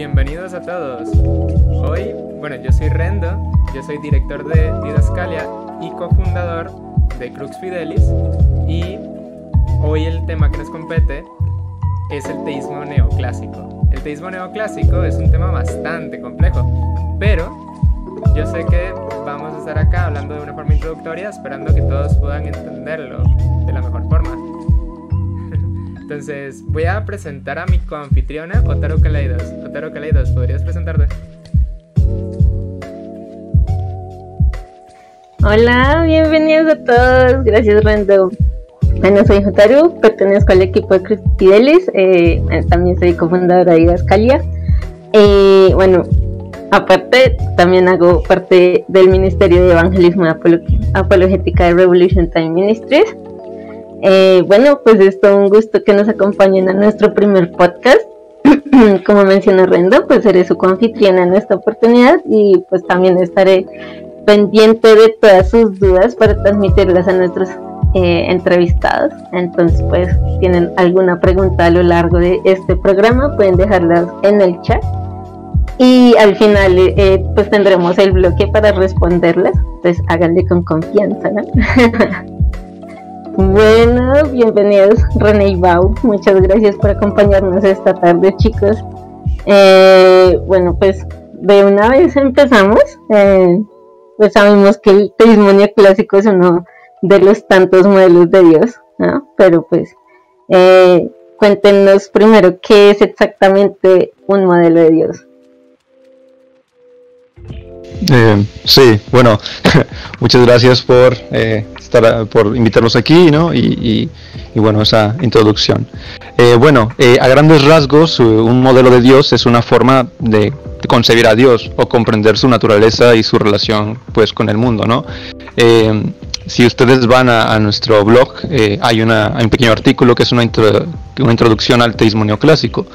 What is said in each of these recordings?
bienvenidos a todos. Hoy, yo soy Rendo, yo soy director de Didascalia y cofundador de Crux Fidelis, y hoy el tema que nos compete es el teísmo neoclásico. El teísmo neoclásico es un tema bastante complejo, pero yo sé que vamos a estar acá hablando de una forma introductoria, esperando que todos puedan entenderlo de la mejor forma. Entonces, voy a presentar a mi coanfitriona, Otaru Kaleidos. Otaru Kaleidos, ¿podrías presentarte? Hola, bienvenidos a todos. Gracias, Rendo. Bueno, soy Otaru, pertenezco al equipo de Crux Fidelis. También soy cofundadora de Didascalia. Aparte, también hago parte del Ministerio de Evangelismo y Apologética de Revolution Time Ministries. Pues es todo un gusto que nos acompañen a nuestro primer podcast. Como mencionó Rendo, pues seré su coanfitriona en esta oportunidad y pues también estaré pendiente de todas sus dudas para transmitirlas a nuestros entrevistados. Entonces, pues, si tienen alguna pregunta a lo largo de este programa, pueden dejarlas en el chat y al final pues tendremos el bloque para responderlas. Entonces, háganle con confianza, ¿no? Bueno, bienvenidos René y Bau, muchas gracias por acompañarnos esta tarde, chicos. Pues de una vez empezamos. Pues sabemos que el teísmo neoclásico es uno de los tantos modelos de Dios, ¿no? Pero pues cuéntenos primero qué es exactamente un modelo de Dios. Muchas gracias por invitarnos aquí, ¿no? Y esa introducción. A grandes rasgos, un modelo de Dios es una forma de concebir a Dios o comprender su naturaleza y su relación, pues, con el mundo, ¿no? Si ustedes van a nuestro blog, hay un pequeño artículo que es una introducción al teísmo neoclásico.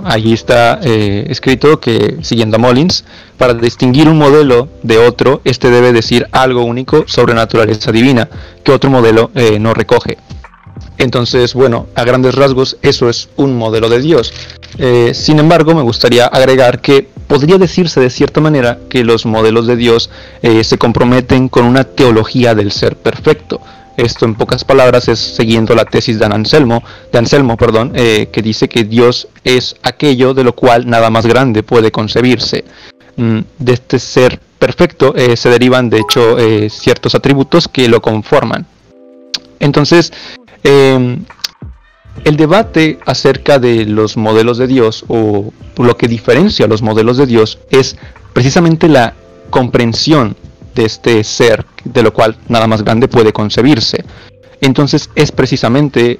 Allí está escrito que, siguiendo a Mullins, para distinguir un modelo de otro, este debe decir algo único sobre naturaleza divina, que otro modelo no recoge. Entonces, a grandes rasgos, eso es un modelo de Dios. Sin embargo, me gustaría agregar que podría decirse de cierta manera que los modelos de Dios se comprometen con una teología del ser perfecto. Esto, en pocas palabras, es siguiendo la tesis de Anselmo, que dice que Dios es aquello de lo cual nada más grande puede concebirse. De este ser perfecto se derivan, de hecho, ciertos atributos que lo conforman. Entonces, el debate acerca de los modelos de Dios, o lo que diferencia a los modelos de Dios, es precisamente la comprensión de este ser, de lo cual nada más grande puede concebirse. Entonces es precisamente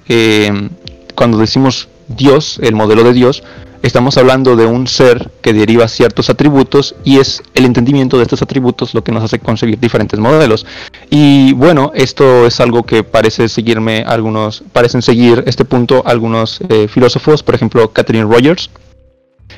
cuando decimos Dios, el modelo de Dios, estamos hablando de un ser que deriva ciertos atributos, y es el entendimiento de estos atributos lo que nos hace concebir diferentes modelos. Y esto es algo que parecen seguir este punto algunos filósofos, por ejemplo Catherine Rogers,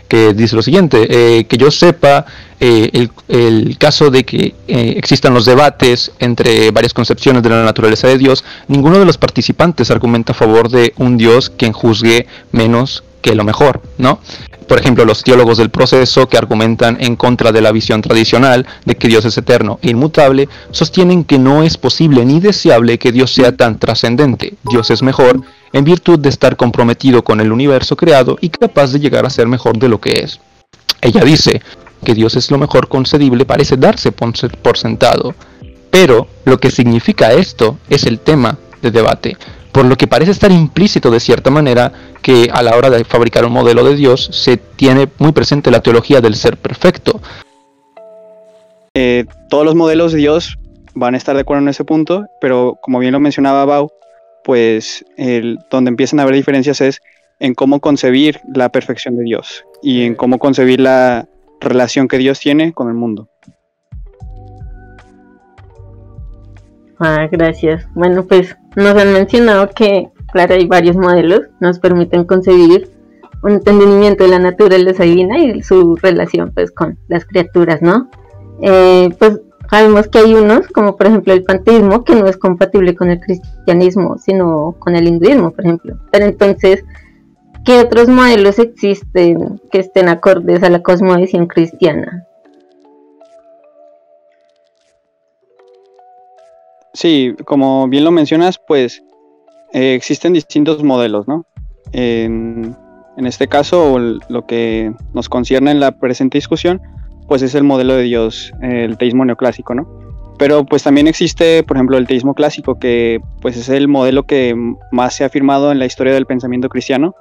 que dice lo siguiente: que yo sepa, el caso de que existan los debates entre varias concepciones de la naturaleza de Dios, ninguno de los participantes argumenta a favor de un Dios quien juzgue menos que lo mejor, ¿no? Por ejemplo, los teólogos del proceso, que argumentan en contra de la visión tradicional de que Dios es eterno e inmutable, sostienen que no es posible ni deseable que Dios sea tan trascendente. Dios es mejor en virtud de estar comprometido con el universo creado y capaz de llegar a ser mejor de lo que es. Ella dice que Dios es lo mejor concebible, parece darse por sentado, pero lo que significa esto es el tema de debate, por lo que parece estar implícito de cierta manera que a la hora de fabricar un modelo de Dios se tiene muy presente la teología del ser perfecto. Todos los modelos de Dios van a estar de acuerdo en ese punto, pero como bien lo mencionaba Bau, pues donde empiezan a haber diferencias es en cómo concebir la perfección de Dios y en cómo concebir la relación que Dios tiene con el mundo. Gracias. Pues nos han mencionado que, claro, hay varios modelos, nos permiten concebir un entendimiento de la naturaleza divina y su relación, pues, con las criaturas, ¿no? Pues sabemos que hay unos, como por ejemplo el panteísmo, que no es compatible con el cristianismo, sino con el hinduismo, por ejemplo. Pero entonces, ¿qué otros modelos existen que estén acordes a la cosmovisión cristiana? Sí, como bien lo mencionas, pues existen distintos modelos, ¿no? En este caso, lo que nos concierne en la presente discusión, pues es el modelo de Dios, el teísmo neoclásico, ¿no? Pero pues también existe, por ejemplo, el teísmo clásico, que pues es el modelo que más se ha afirmado en la historia del pensamiento cristiano,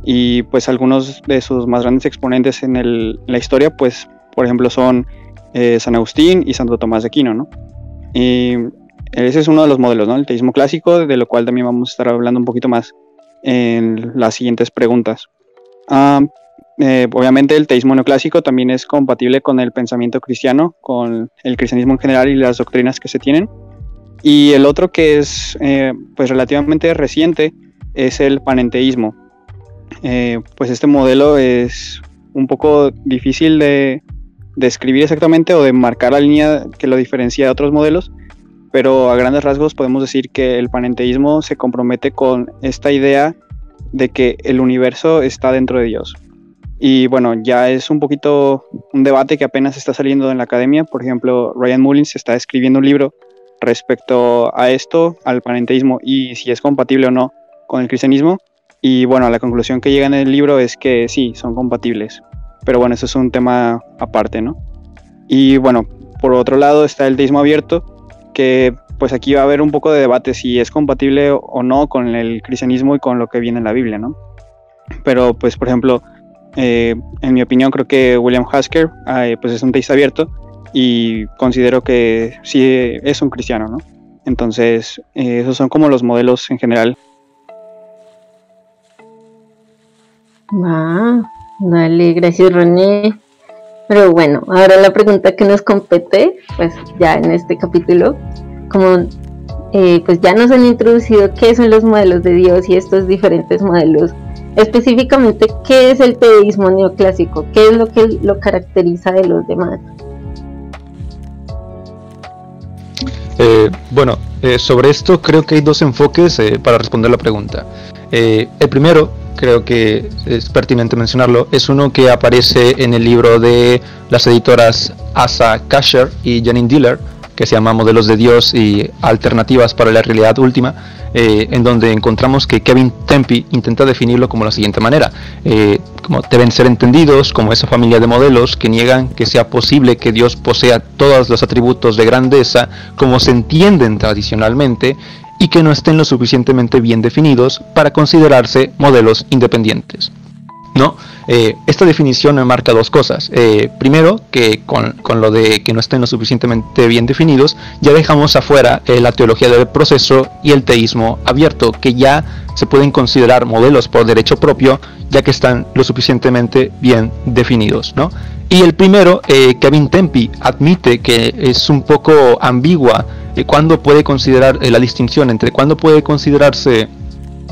y pues algunos de sus más grandes exponentes en la historia, pues por ejemplo son San Agustín y Santo Tomás de Aquino, ¿no? Y ese es uno de los modelos, ¿no? El teísmo clásico, de lo cual también vamos a estar hablando un poquito más en las siguientes preguntas. Obviamente el teísmo neoclásico también es compatible con el pensamiento cristiano, con el cristianismo en general y las doctrinas que se tienen. Y el otro, que es pues relativamente reciente, es el panenteísmo. Pues este modelo es un poco difícil de describir exactamente o de marcar la línea que lo diferencia de otros modelos, pero a grandes rasgos podemos decir que el panenteísmo se compromete con esta idea de que el universo está dentro de Dios. Y bueno, ya es un poquito un debate que apenas está saliendo en la academia. Por ejemplo, Ryan Mullins está escribiendo un libro respecto a esto, al panenteísmo, y si es compatible o no con el cristianismo. Y bueno, la conclusión que llega en el libro es que sí, son compatibles. Pero bueno, eso es un tema aparte, ¿no? Y bueno, por otro lado está el teísmo abierto, que pues aquí va a haber un poco de debate si es compatible o no con el cristianismo y con lo que viene en la Biblia, ¿no? Pero pues por ejemplo, en mi opinión creo que William Hasker pues es un teísta abierto y considero que sí es un cristiano, ¿no? Entonces esos son como los modelos en general. Dale, gracias René. Pero bueno, ahora la pregunta que nos compete, pues ya en este capítulo, como pues ya nos han introducido qué son los modelos de Dios y estos diferentes modelos, específicamente qué es el teísmo neoclásico, qué es lo que lo caracteriza de los demás. Sobre esto creo que hay dos enfoques para responder la pregunta. El primero, creo que es pertinente mencionarlo, es uno que aparece en el libro de las editoras Asa Kasher y Janine Diller, que se llama Modelos de Dios y Alternativas para la Realidad Última, en donde encontramos que Kevin Tempe intenta definirlo como la siguiente manera: como deben ser entendidos como esa familia de modelos que niegan que sea posible que Dios posea todos los atributos de grandeza como se entienden tradicionalmente, y que no estén lo suficientemente bien definidos para considerarse modelos independientes, ¿no? Esta definición marca dos cosas. Primero, que con lo de que no estén lo suficientemente bien definidos, ya dejamos afuera la teología del proceso y el teísmo abierto, que ya se pueden considerar modelos por derecho propio, ya que están lo suficientemente bien definidos, ¿no? Y el primero, Kevin Tempe admite que es un poco ambigua cuándo puede considerar la distinción entre cuándo puede considerarse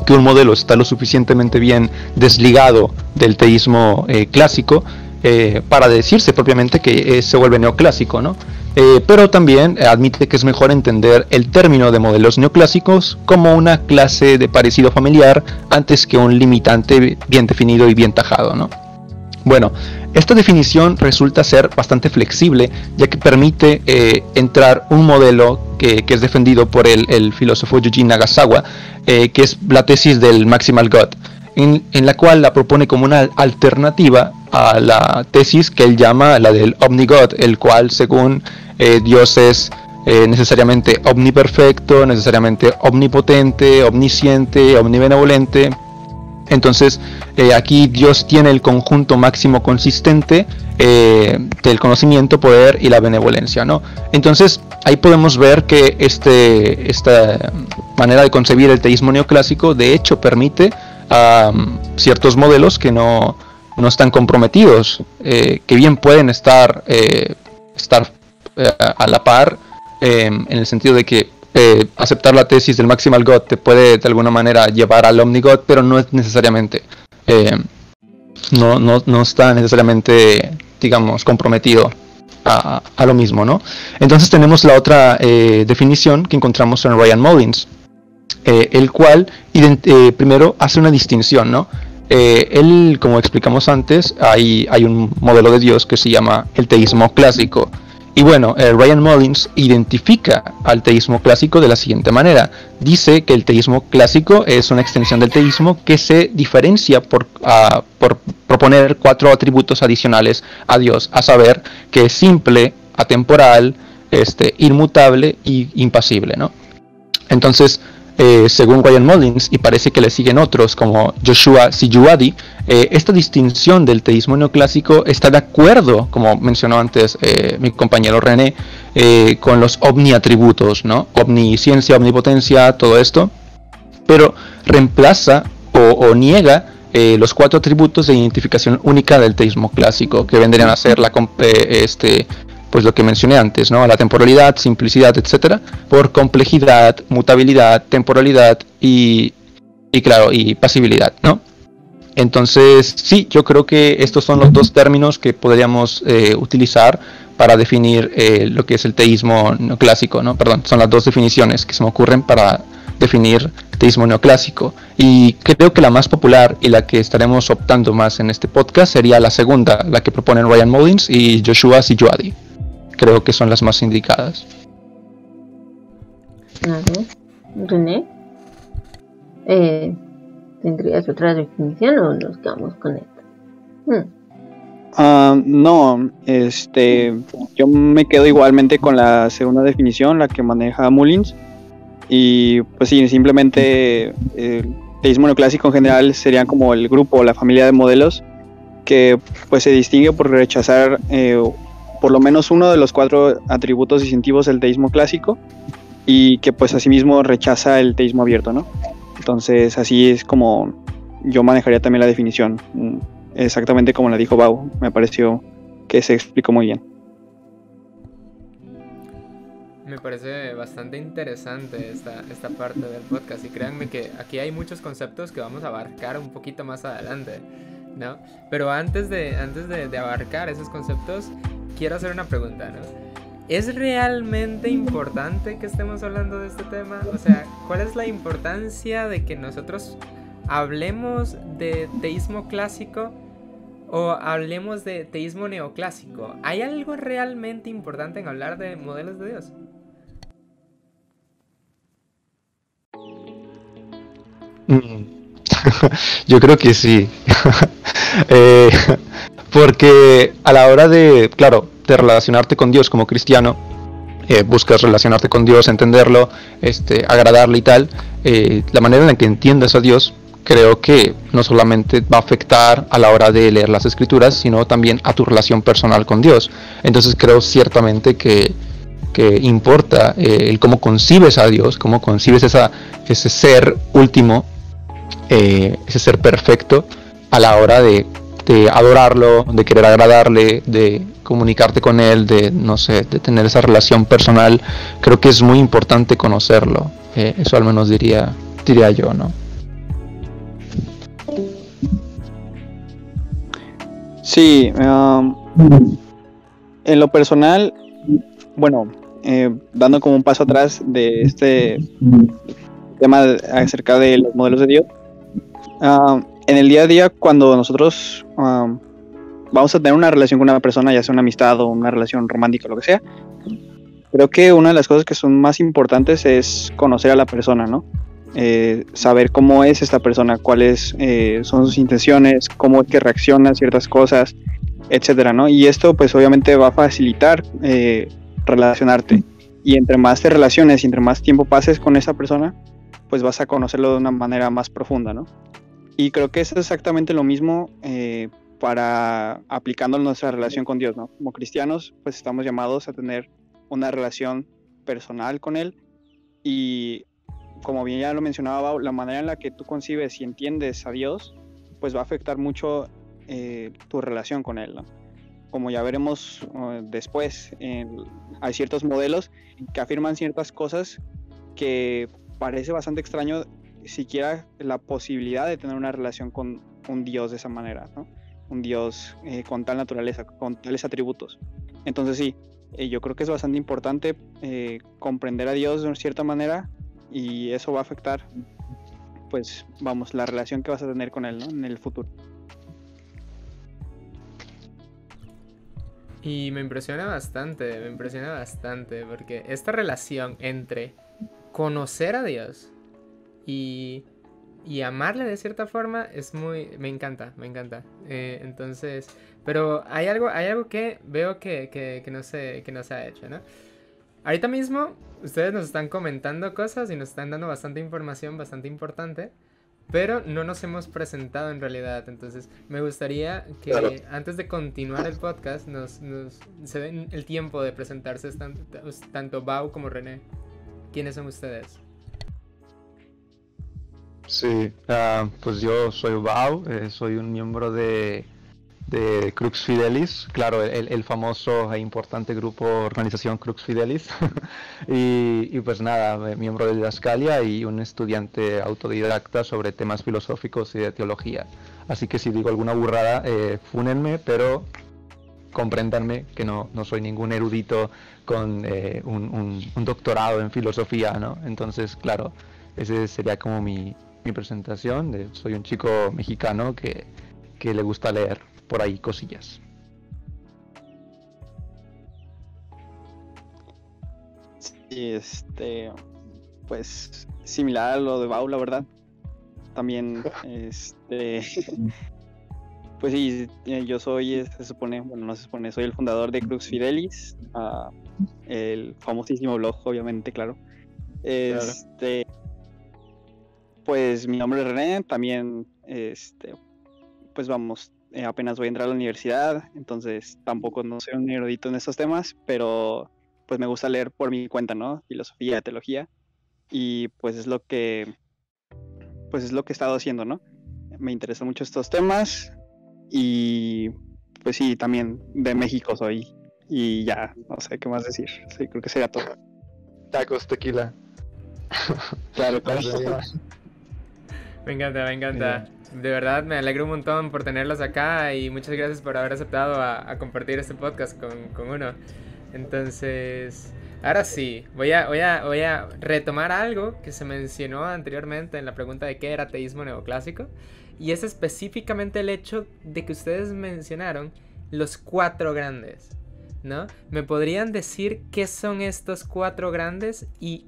que un modelo está lo suficientemente bien desligado del teísmo clásico para decirse propiamente que se vuelve neoclásico, ¿no? Pero también admite que es mejor entender el término de modelos neoclásicos como una clase de parecido familiar antes que un limitante bien definido y bien tajado, ¿no? Bueno, esta definición resulta ser bastante flexible, ya que permite entrar un modelo que es defendido por el filósofo Yuji Nagasawa, que es la tesis del Maximal God, en la cual la propone como una alternativa a la tesis que él llama la del Omnigod, el cual según Dios es necesariamente omniperfecto, necesariamente omnipotente, omnisciente, omnibenevolente. Entonces aquí Dios tiene el conjunto máximo consistente del conocimiento, poder y la benevolencia, ¿no? Entonces ahí podemos ver que esta manera de concebir el teísmo neoclásico de hecho permite ciertos modelos que no están comprometidos, que bien pueden estar a la par, en el sentido de que aceptar la tesis del Maximal God te puede de alguna manera llevar al Omnigod, pero no es necesariamente no está necesariamente, digamos, comprometido a lo mismo, ¿no? Entonces tenemos la otra definición que encontramos en Ryan Mullins, el cual primero hace una distinción, ¿no? él, como explicamos antes, hay un modelo de Dios que se llama el teísmo clásico. Y bueno, Ryan Mullins identifica al teísmo clásico de la siguiente manera. Dice que el teísmo clásico es una extensión del teísmo que se diferencia por proponer 4 atributos adicionales a Dios, a saber, que es simple, atemporal, inmutable y impasible, ¿no? Entonces, según Ryan Mullins, y parece que le siguen otros como Joshua Sijuadi, esta distinción del teísmo neoclásico está de acuerdo, como mencionó antes mi compañero René, con los omniatributos, ¿no? Omnisciencia, omnipotencia, todo esto, pero reemplaza o niega los 4 atributos de identificación única del teísmo clásico, que vendrían a ser pues lo que mencioné antes, ¿no? La temporalidad, simplicidad, etcétera, por complejidad, mutabilidad, temporalidad y pasibilidad, ¿no? Entonces, sí, yo creo que estos son los 2 términos que podríamos utilizar para definir lo que es el teísmo neoclásico, ¿no? Perdón, son las 2 definiciones que se me ocurren para definir teísmo neoclásico. Y creo que la más popular y la que estaremos optando más en este podcast sería la segunda, la que proponen Ryan Mullins y Joshua Sijuadi. Creo que son las más indicadas. René, ¿tendrías otra definición o nos quedamos con esta? No, yo me quedo igualmente con la segunda definición, la que maneja Mullins. Y pues sí, simplemente el teísmo neoclásico en general serían como el grupo o la familia de modelos que pues se distingue por rechazar por lo menos uno de los 4 atributos distintivos del teísmo clásico, y que pues asimismo rechaza el teísmo abierto, ¿no? Entonces así es como yo manejaría también la definición, exactamente como la dijo Bau. Me pareció que se explicó muy bien. Me parece bastante interesante esta parte del podcast, y créanme que aquí hay muchos conceptos que vamos a abarcar un poquito más adelante, ¿no? Pero antes de abarcar esos conceptos, quiero hacer una pregunta, ¿no? ¿Es realmente importante que estemos hablando de este tema? O sea, ¿cuál es la importancia de que nosotros hablemos de teísmo clásico o hablemos de teísmo neoclásico? ¿Hay algo realmente importante en hablar de modelos de Dios? Yo creo que sí. Porque a la hora de relacionarte con Dios como cristiano, buscas relacionarte con Dios, entenderlo, agradarle y tal, la manera en la que entiendas a Dios, creo que no solamente va a afectar a la hora de leer las escrituras, sino también a tu relación personal con Dios. Entonces creo ciertamente que importa el cómo concibes a Dios, cómo concibes ese ser último, ese ser perfecto, a la hora de adorarlo, de querer agradarle, de comunicarte con él, de tener esa relación personal. Creo que es muy importante conocerlo. Eso al menos diría yo, ¿no? Sí, en lo personal, bueno, dando como un paso atrás de este tema acerca de los modelos de Dios, en el día a día, cuando nosotros vamos a tener una relación con una persona, ya sea una amistad o una relación romántica o lo que sea, creo que una de las cosas que son más importantes es conocer a la persona, ¿no? Saber cómo es esta persona, cuáles son sus intenciones, cómo es que reacciona a ciertas cosas, etcétera, ¿no? Y esto pues obviamente va a facilitar relacionarte, y entre más te relaciones y entre más tiempo pases con esa persona, pues vas a conocerlo de una manera más profunda, ¿no? Y creo que es exactamente lo mismo para aplicando nuestra relación con Dios, ¿no? Como cristianos, pues estamos llamados a tener una relación personal con Él, y como bien ya lo mencionaba Bau, la manera en la que tú concibes y entiendes a Dios, pues va a afectar mucho tu relación con Él, ¿no? Como ya veremos después, hay ciertos modelos que afirman ciertas cosas que parece bastante extraño siquiera la posibilidad de tener una relación con un Dios de esa manera, ¿no? Un Dios con tal naturaleza, con tales atributos. Entonces sí, yo creo que es bastante importante comprender a Dios de cierta manera, y eso va a afectar pues vamos, la relación que vas a tener con él, ¿no? En el futuro. Y me impresiona bastante, porque esta relación entre conocer a Dios y amarle de cierta forma es muy... me encanta. Entonces, pero hay algo que veo que no se ha hecho, ¿no? Ahorita mismo ustedes nos están comentando cosas y nos están dando bastante información, bastante importante, pero no nos hemos presentado en realidad. Entonces me gustaría que antes de continuar el podcast se den el tiempo de presentarse tanto Bau como René. ¿Quiénes son ustedes? Sí, pues yo soy Bau, soy un miembro de Crux Fidelis, claro, el famoso e importante grupo organización Crux Fidelis. y pues nada, miembro de Didascalia y un estudiante autodidacta sobre temas filosóficos y de teología. Así que si digo alguna burrada, fúnenme, pero compréndanme que no soy ningún erudito con un doctorado en filosofía, ¿no? Entonces, claro, ese sería como mi presentación. Soy un chico mexicano que le gusta leer por ahí cosillas. Sí, pues similar a lo de Bau, la verdad. También, pues sí, yo soy, soy el fundador de Crux Fidelis, el famosísimo blog, obviamente, claro. Pues mi nombre es René, también, pues vamos, apenas voy a entrar a la universidad, entonces tampoco no soy un erudito en estos temas, pero pues me gusta leer por mi cuenta, ¿no? Filosofía, teología, y pues es lo que he estado haciendo, ¿no? Me interesan mucho estos temas y pues sí, también de México soy y ya, no sé qué más decir, sí, creo que sería todo. Tacos, tequila. Claro. Me encanta. De verdad me alegro un montón por tenerlos acá y muchas gracias por haber aceptado a compartir este podcast con uno. Entonces, ahora sí, voy a retomar algo que se mencionó anteriormente en la pregunta de qué era ateísmo neoclásico, y es específicamente el hecho de que ustedes mencionaron los 4 grandes, ¿no? ¿Me podrían decir qué son estos 4 grandes y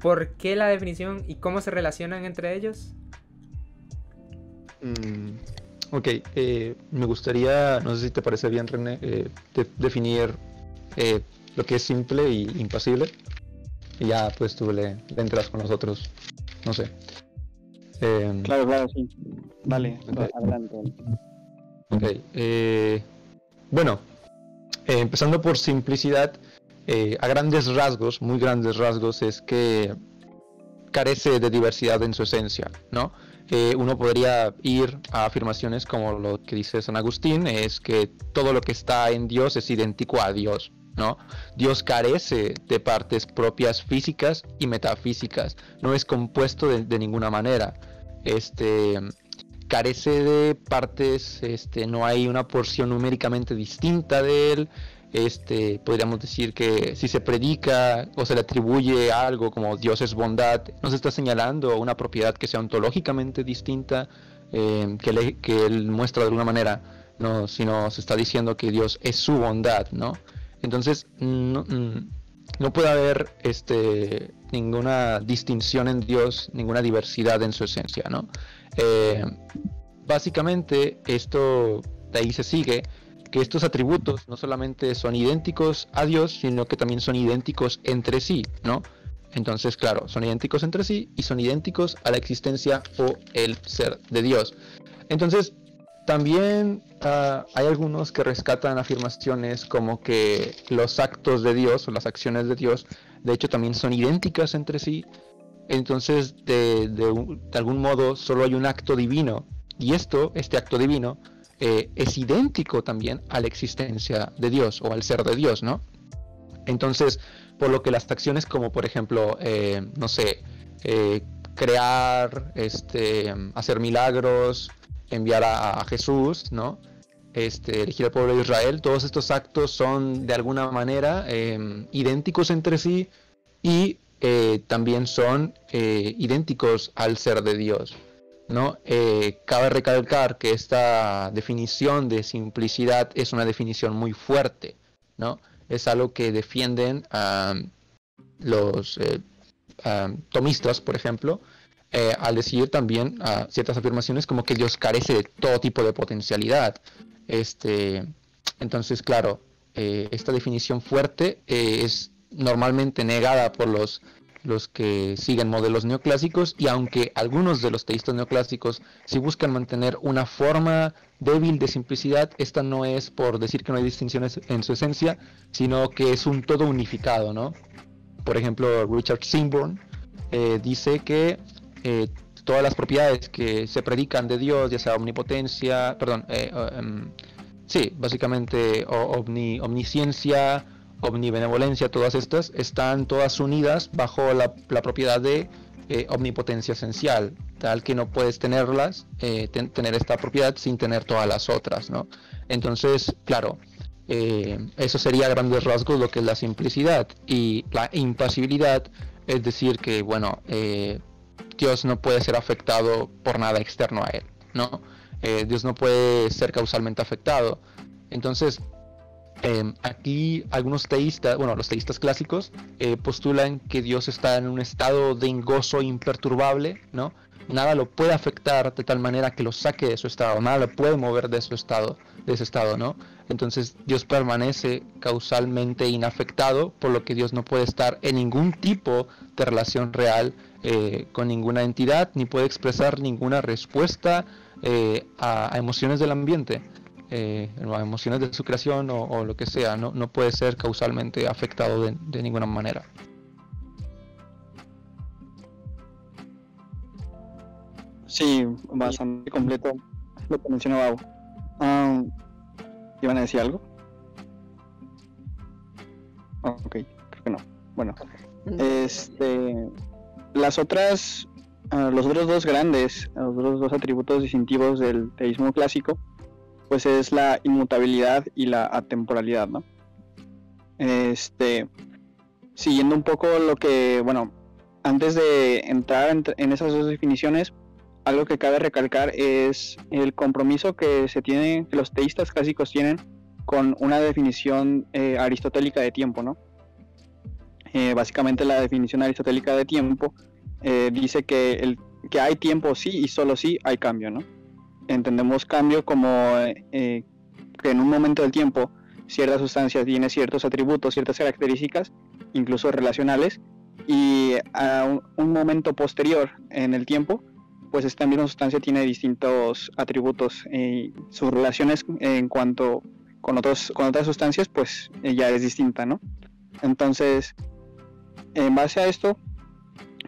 por qué la definición y cómo se relacionan entre ellos? Ok, me gustaría, no sé si te parece bien, René, definir lo que es simple y impasible, y ya pues tú le entras con nosotros, no sé. Claro, sí. Vale, okay. Adelante. Ok, bueno, empezando por simplicidad, a grandes rasgos, muy grandes rasgos, es que carece de diversidad en su esencia, ¿no? Uno podría ir a afirmaciones como lo que dice San Agustín, es que todo lo que está en Dios es idéntico a Dios, ¿no? Dios carece de partes propias físicas y metafísicas, no es compuesto de ninguna manera, carece de partes, no hay una porción numéricamente distinta de él. Podríamos decir que si se predica o se le atribuye algo como Dios es bondad, no se está señalando una propiedad que sea ontológicamente distinta, que él muestra de alguna manera, no, sino se está diciendo que Dios es su bondad, ¿no? Entonces no puede haber ninguna distinción en Dios, ninguna diversidad en su esencia, ¿no? Básicamente esto de ahí se sigue que estos atributos no solamente son idénticos a Dios, sino que también son idénticos entre sí, ¿no? Entonces, claro, son idénticos entre sí y son idénticos a la existencia o el ser de Dios. Entonces, también hay algunos que rescatan afirmaciones como que los actos de Dios o las acciones de Dios, de hecho, también son idénticas entre sí. Entonces, de algún modo, solo hay un acto divino. Y este acto divino, es idéntico también a la existencia de Dios o al ser de Dios, ¿no? Entonces, por lo que las acciones como por ejemplo, crear, hacer milagros, enviar a Jesús, ¿no? Elegir al pueblo de Israel, todos estos actos son de alguna manera idénticos entre sí y también son idénticos al ser de Dios, ¿no? Cabe recalcar que esta definición de simplicidad es una definición muy fuerte, ¿no? Es algo que defienden los tomistas, por ejemplo, al decir también ciertas afirmaciones como que Dios carece de todo tipo de potencialidad. Entonces, claro, esta definición fuerte es normalmente negada por los que siguen modelos neoclásicos, y aunque algunos de los teístas neoclásicos sí buscan mantener una forma débil de simplicidad, esta no es por decir que no hay distinciones en su esencia, sino que es un todo unificado, ¿no? Por ejemplo, Richard Sanborn dice que todas las propiedades que se predican de Dios, ya sea omnipotencia, sí, básicamente omnisciencia, omnibenevolencia, todas estas están todas unidas bajo la propiedad de omnipotencia esencial, tal que no puedes tenerlas, tener esta propiedad sin tener todas las otras, ¿no? Entonces, claro, eso sería a grandes rasgos lo que es la simplicidad. Y la impasibilidad es decir que, bueno, Dios no puede ser afectado por nada externo a él, ¿no? Dios no puede ser causalmente afectado. Entonces, aquí algunos teístas, bueno, los teístas clásicos postulan que Dios está en un estado de gozo imperturbable, ¿no? Nada lo puede afectar de tal manera que lo saque de su estado, nada lo puede mover de ese estado, ¿no? Entonces Dios permanece causalmente inafectado, por lo que Dios no puede estar en ningún tipo de relación real con ninguna entidad, ni puede expresar ninguna respuesta a emociones del ambiente. A emociones de su creación o lo que sea, no puede ser causalmente afectado de ninguna manera. Sí, bastante completo lo que mencionó Bau. ¿Iban a decir algo? Ok, creo que no. Bueno, los otros dos grandes, los otros dos atributos distintivos del teísmo clásico, pues es la inmutabilidad y la atemporalidad, ¿no? Siguiendo un poco lo que, bueno, antes de entrar en esas dos definiciones, algo que cabe recalcar es el compromiso que los teístas clásicos tienen con una definición aristotélica de tiempo, ¿no? Básicamente la definición aristotélica de tiempo dice que hay tiempo sí y solo sí hay cambio, ¿no? Entendemos cambio como que en un momento del tiempo cierta sustancia tiene ciertos atributos, ciertas características, incluso relacionales, y a un momento posterior en el tiempo, pues esta misma sustancia tiene distintos atributos y sus relaciones en cuanto con otras sustancias pues ya es distinta, ¿no? Entonces, en base a esto,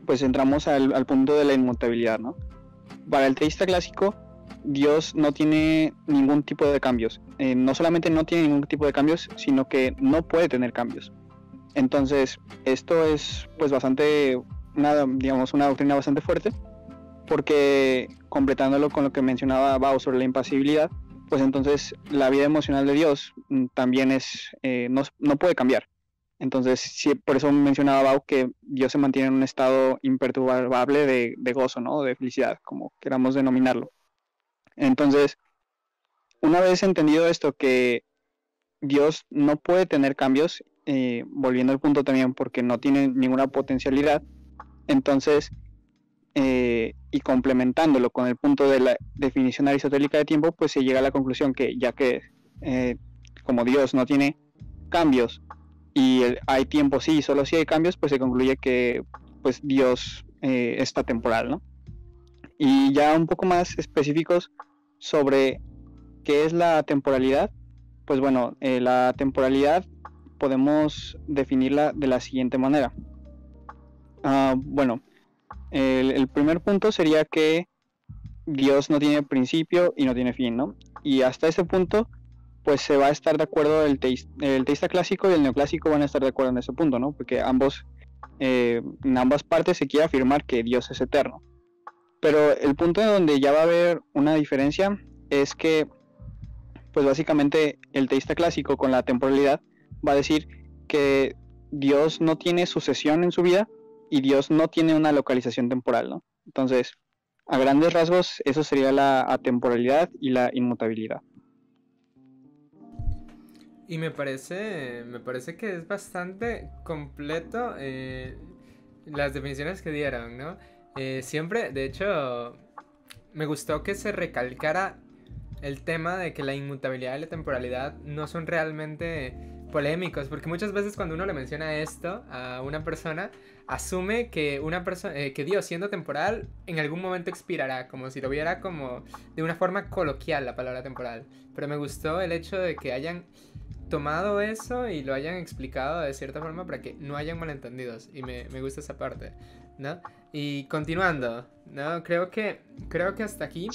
pues entramos al punto de la inmutabilidad, ¿no? Para el teísta clásico, Dios no tiene ningún tipo de cambios. No solamente no tiene ningún tipo de cambios, sino que no puede tener cambios. Entonces, esto es pues una doctrina bastante fuerte, porque completándolo con lo que mencionaba Bau sobre la impasibilidad, pues entonces la vida emocional de Dios también no puede cambiar. Entonces, sí, por eso mencionaba Bau que Dios se mantiene en un estado imperturbable de gozo, ¿no? De felicidad, como queramos denominarlo. Entonces, una vez entendido esto, que Dios no puede tener cambios, volviendo al punto también porque no tiene ninguna potencialidad, entonces, y complementándolo con el punto de la definición aristotélica de tiempo, pues se llega a la conclusión que ya que como Dios no tiene cambios y hay tiempo sí y solo sí hay cambios, pues se concluye que pues Dios está temporal, ¿no? Y ya un poco más específicos sobre qué es la temporalidad, pues bueno, la temporalidad podemos definirla de la siguiente manera. Bueno, el primer punto sería que Dios no tiene principio y no tiene fin, ¿no? Y hasta ese punto, pues se va a estar de acuerdo el teísta clásico y el neoclásico van a estar de acuerdo en ese punto, ¿no? Porque en ambas partes se quiere afirmar que Dios es eterno. Pero el punto en donde ya va a haber una diferencia es que, pues básicamente el teísta clásico con la temporalidad va a decir que Dios no tiene sucesión en su vida, y Dios no tiene una localización temporal, ¿no? Entonces, a grandes rasgos, eso sería la atemporalidad y la inmutabilidad. Y me parece que es bastante completo las definiciones que dieron, ¿no? Siempre, de hecho, me gustó que se recalcara el tema de que la inmutabilidad y la temporalidad no son realmente polémicos, porque muchas veces cuando uno le menciona esto a una persona, asume que que Dios, siendo temporal, en algún momento expirará, como si lo viera como de una forma coloquial la palabra temporal. Pero me gustó el hecho de que hayan tomado eso y lo hayan explicado de cierta forma para que no hayan malentendidos, y me gusta esa parte, ¿no? Y continuando, ¿no? Creo que hasta aquí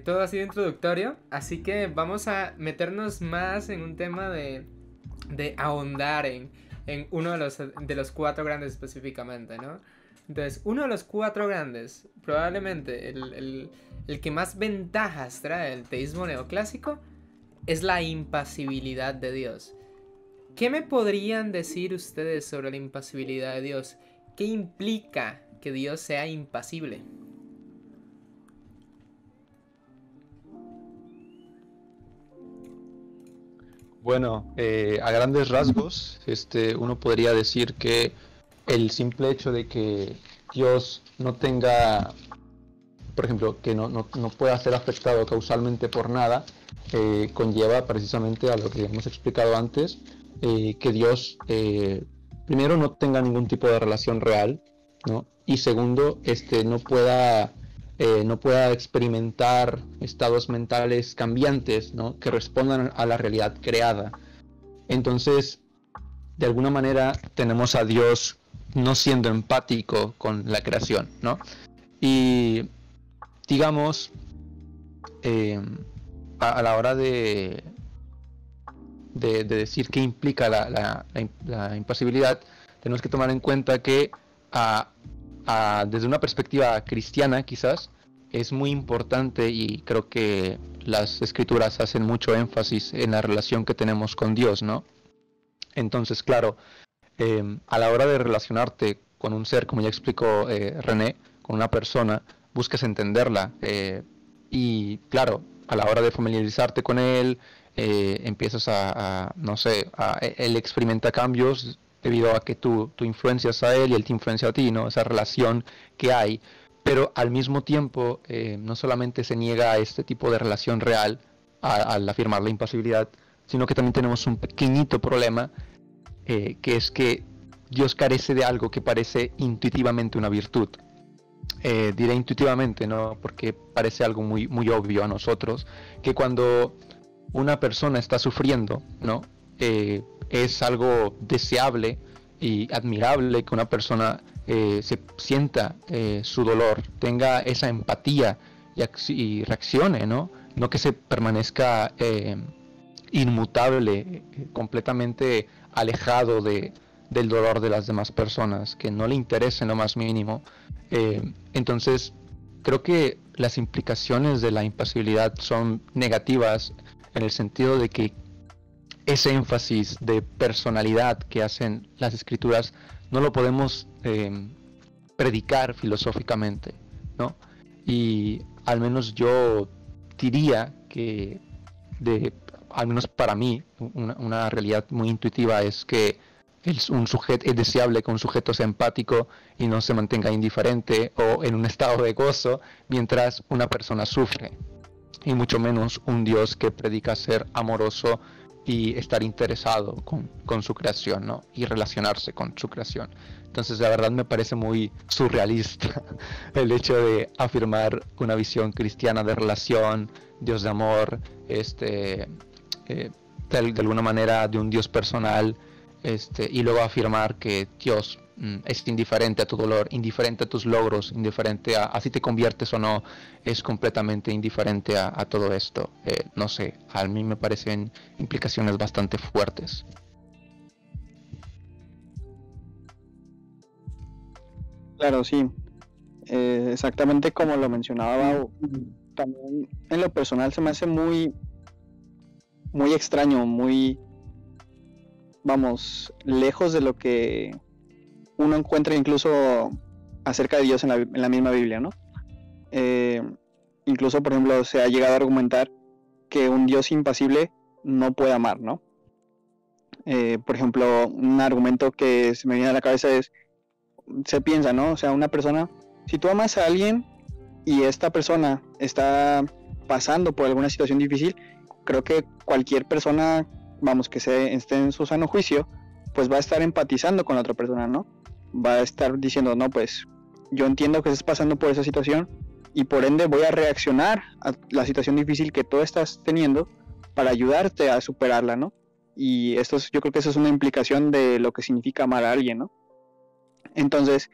todo ha sido introductorio, así que vamos a meternos más en un tema de ahondar en uno de los cuatro grandes específicamente, ¿no? Entonces, uno de los cuatro grandes, probablemente el que más ventajas trae el teísmo neoclásico, es la impasibilidad de Dios. ¿Qué me podrían decir ustedes sobre la impasibilidad de Dios? ¿Qué implica que Dios sea impasible? Bueno, a grandes rasgos, uno podría decir que el simple hecho de que Dios no tenga, por ejemplo, que no pueda ser afectado causalmente por nada, conlleva precisamente a lo que hemos explicado antes, que Dios, primero, no tenga ningún tipo de relación real, ¿no? Y segundo, no pueda experimentar estados mentales cambiantes, ¿no? Que respondan a la realidad creada. Entonces, de alguna manera, tenemos a Dios no siendo empático con la creación, ¿no? Y digamos, a la hora de decir qué implica la impasibilidad, tenemos que tomar en cuenta que desde una perspectiva cristiana, quizás, es muy importante, y creo que las escrituras hacen mucho énfasis en la relación que tenemos con Dios, ¿no? Entonces, claro, a la hora de relacionarte con un ser, como ya explicó René, con una persona, buscas entenderla, y claro, a la hora de familiarizarte con él, empiezas él experimenta cambios debido a que tú influencias a él y él te influencia a ti, ¿no? Esa relación que hay, pero al mismo tiempo no solamente se niega a este tipo de relación real al afirmar la impasibilidad, sino que también tenemos un pequeñito problema, que es que Dios carece de algo que parece intuitivamente una virtud. Diré intuitivamente, ¿no? Porque parece algo muy, muy obvio a nosotros, que cuando una persona está sufriendo, ¿no? Es algo deseable y admirable que una persona se sienta su dolor, tenga esa empatía y reaccione, ¿no? No que se permanezca inmutable, completamente alejado del dolor de las demás personas, que no le interese en lo más mínimo. Entonces, creo que las implicaciones de la impasibilidad son negativas, en el sentido de que ese énfasis de personalidad que hacen las escrituras no lo podemos predicar filosóficamente, ¿no? Y al menos yo diría que, al menos para mí, una realidad muy intuitiva es que es deseable que un sujeto sea empático y no se mantenga indiferente o en un estado de gozo mientras una persona sufre, y mucho menos un Dios que predica ser amoroso y estar interesado con su creación, ¿no? Y relacionarse con su creación. Entonces, la verdad me parece muy surrealista el hecho de afirmar una visión cristiana de relación, Dios de amor, de alguna manera de un Dios personal, y luego afirmar que Dios es indiferente a tu dolor, indiferente a tus logros, indiferente a si te conviertes o no, es completamente indiferente a todo esto. No sé, a mí me parecen implicaciones bastante fuertes. Claro, sí. Exactamente como lo mencionaba Bau, también en lo personal se me hace muy, muy extraño, muy, vamos, lejos de lo que uno encuentra incluso acerca de Dios en la misma Biblia, ¿no? Incluso, por ejemplo, se ha llegado a argumentar que un Dios impasible no puede amar, ¿no? Por ejemplo, un argumento que se me viene a la cabeza es, se piensa, ¿no? O sea, una persona, si tú amas a alguien y esta persona está pasando por alguna situación difícil, creo que cualquier persona, vamos, que esté en su sano juicio, pues va a estar empatizando con la otra persona, ¿no? Va a estar diciendo, no, pues yo entiendo que estás pasando por esa situación y por ende voy a reaccionar a la situación difícil que tú estás teniendo para ayudarte a superarla, ¿no? Y yo creo que eso es una implicación de lo que significa amar a alguien, ¿no? Entonces,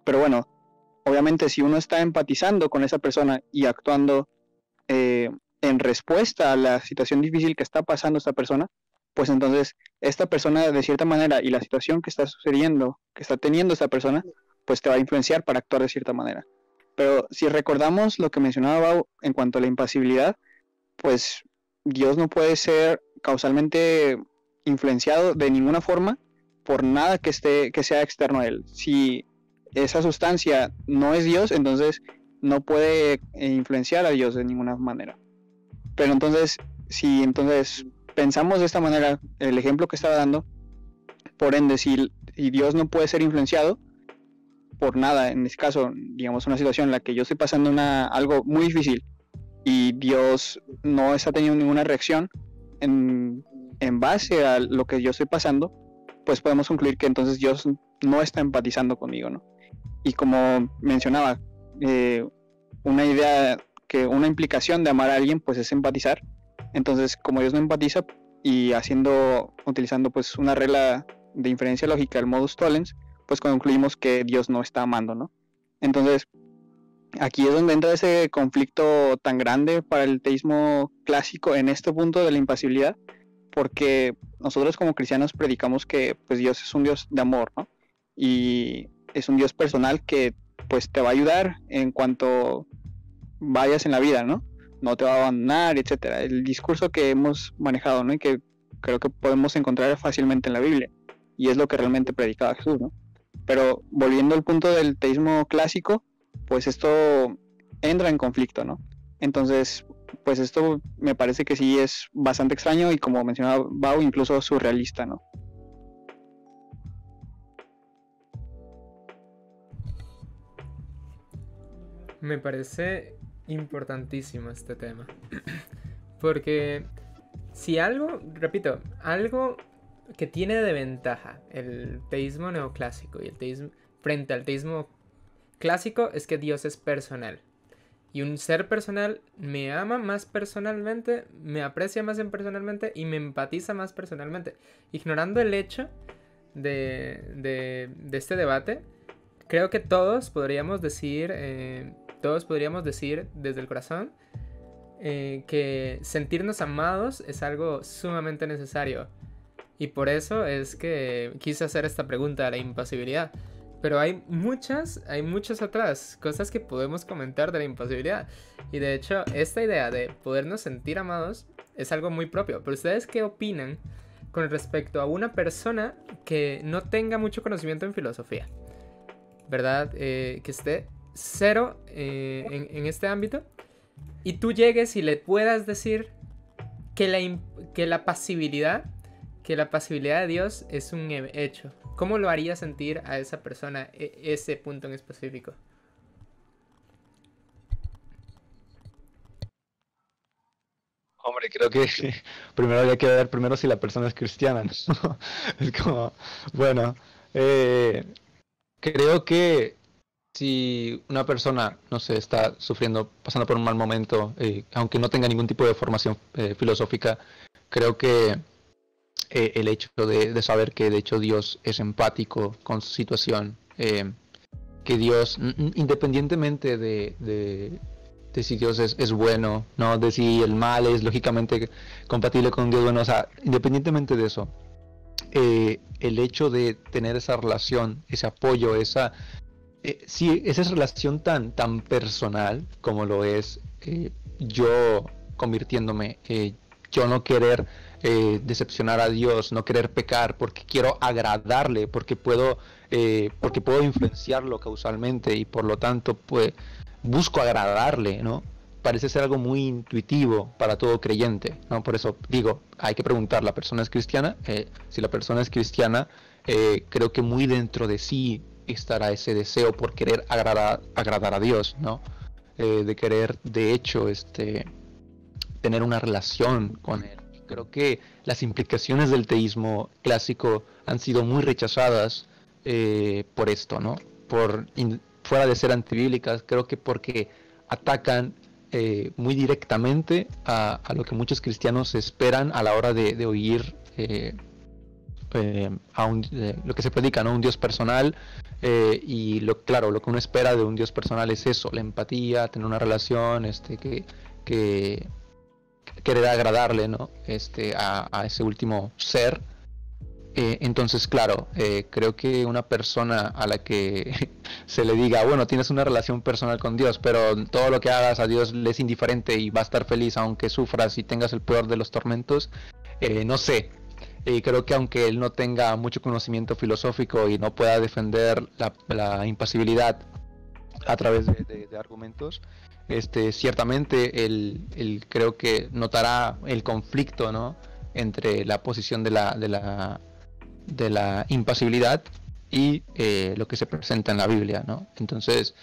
pero bueno, obviamente si uno está empatizando con esa persona y actuando en respuesta a la situación difícil que está pasando esta persona, pues entonces esta persona de cierta manera y la situación que está sucediendo, que está teniendo esta persona, pues te va a influenciar para actuar de cierta manera. Pero si recordamos lo que mencionaba Bau en cuanto a la impasibilidad, pues Dios no puede ser causalmente influenciado de ninguna forma por nada que sea externo a él. Si esa sustancia no es Dios, entonces no puede influenciar a Dios de ninguna manera. Pero entonces, si entonces pensamos de esta manera, el ejemplo que estaba dando, por ende, si Dios no puede ser influenciado por nada, en este caso, digamos, una situación en la que yo estoy pasando algo muy difícil y Dios no está teniendo ninguna reacción en base a lo que yo estoy pasando, pues podemos concluir que entonces Dios no está empatizando conmigo, ¿no? Y como mencionaba, una implicación de amar a alguien pues es empatizar. Entonces, como Dios no empatiza y utilizando pues una regla de inferencia lógica, el modus tollens, pues concluimos que Dios no está amando, ¿no? Entonces, aquí es donde entra ese conflicto tan grande para el teísmo clásico en este punto de la impasibilidad, porque nosotros como cristianos predicamos que pues Dios es un Dios de amor, ¿no? Y es un Dios personal que pues te va a ayudar en cuanto vayas en la vida, ¿no? No te va a abandonar, etcétera. El discurso que hemos manejado, ¿no? Y que creo que podemos encontrar fácilmente en la Biblia. Y es lo que realmente predicaba Jesús, ¿no? Pero volviendo al punto del teísmo clásico, pues esto entra en conflicto, ¿no? Entonces, pues esto me parece que sí es bastante extraño y, como mencionaba Bau, incluso surrealista, ¿no? Me parece importantísimo este tema. Porque si repito, algo que tiene de ventaja el teísmo neoclásico y el teísmo frente al teísmo clásico es que Dios es personal. Y un ser personal me ama más personalmente, me aprecia más personalmente y me empatiza más personalmente. Ignorando el hecho de este debate, creo que todos podríamos decir desde el corazón que sentirnos amados es algo sumamente necesario. Y por eso es que quise hacer esta pregunta de la impasibilidad. Pero hay muchas otras cosas que podemos comentar de la impasibilidad. Y de hecho, esta idea de podernos sentir amados es algo muy propio. Pero ¿ustedes qué opinan con respecto a una persona que no tenga mucho conocimiento en filosofía? ¿Verdad? Que esté cero en este ámbito. Y tú llegues y le puedas decir que la pasibilidad de Dios es un hecho. ¿Cómo lo haría sentir a esa persona ese punto en específico? Hombre, creo que primero habría que ver si la persona es cristiana, ¿no? Es como, bueno, creo que si una persona, no sé, está pasando por un mal momento, aunque no tenga ningún tipo de formación filosófica, creo que el hecho de saber que de hecho Dios es empático con su situación, que Dios, independientemente de si Dios es bueno, no, de si el mal es lógicamente compatible con Dios bueno, o sea, independientemente de eso, el hecho de tener esa relación, ese apoyo, esa relación tan personal como lo es yo convirtiéndome yo no querer decepcionar a Dios, no querer pecar, porque quiero agradarle, porque puedo influenciarlo causalmente y por lo tanto pues busco agradarle, ¿no? Parece ser algo muy intuitivo para todo creyente, ¿no? Por eso digo, hay que preguntar, ¿la persona es cristiana? Si la persona es cristiana, creo que muy dentro de sí estará ese deseo por querer agradar a Dios, ¿no? De querer, de hecho, tener una relación con Él. Creo que las implicaciones del teísmo clásico han sido muy rechazadas por esto, ¿no? Fuera de ser antibíblicas, creo que porque atacan muy directamente a lo que muchos cristianos esperan a la hora de oír lo que se predica, ¿no? Un Dios personal, y claro, lo que uno espera de un Dios personal es eso, la empatía, tener una relación, que querer agradarle, ¿no? A ese último ser. Entonces, claro, creo que una persona a la que se le diga, bueno, tienes una relación personal con Dios, pero todo lo que hagas a Dios le es indiferente y va a estar feliz aunque sufras y tengas el peor de los tormentos, no sé. Creo que aunque él no tenga mucho conocimiento filosófico y no pueda defender la impasibilidad a través de argumentos, ciertamente él creo que notará el conflicto, ¿no? Entre la posición de la impasibilidad y lo que se presenta en la Biblia, ¿no? Entonces,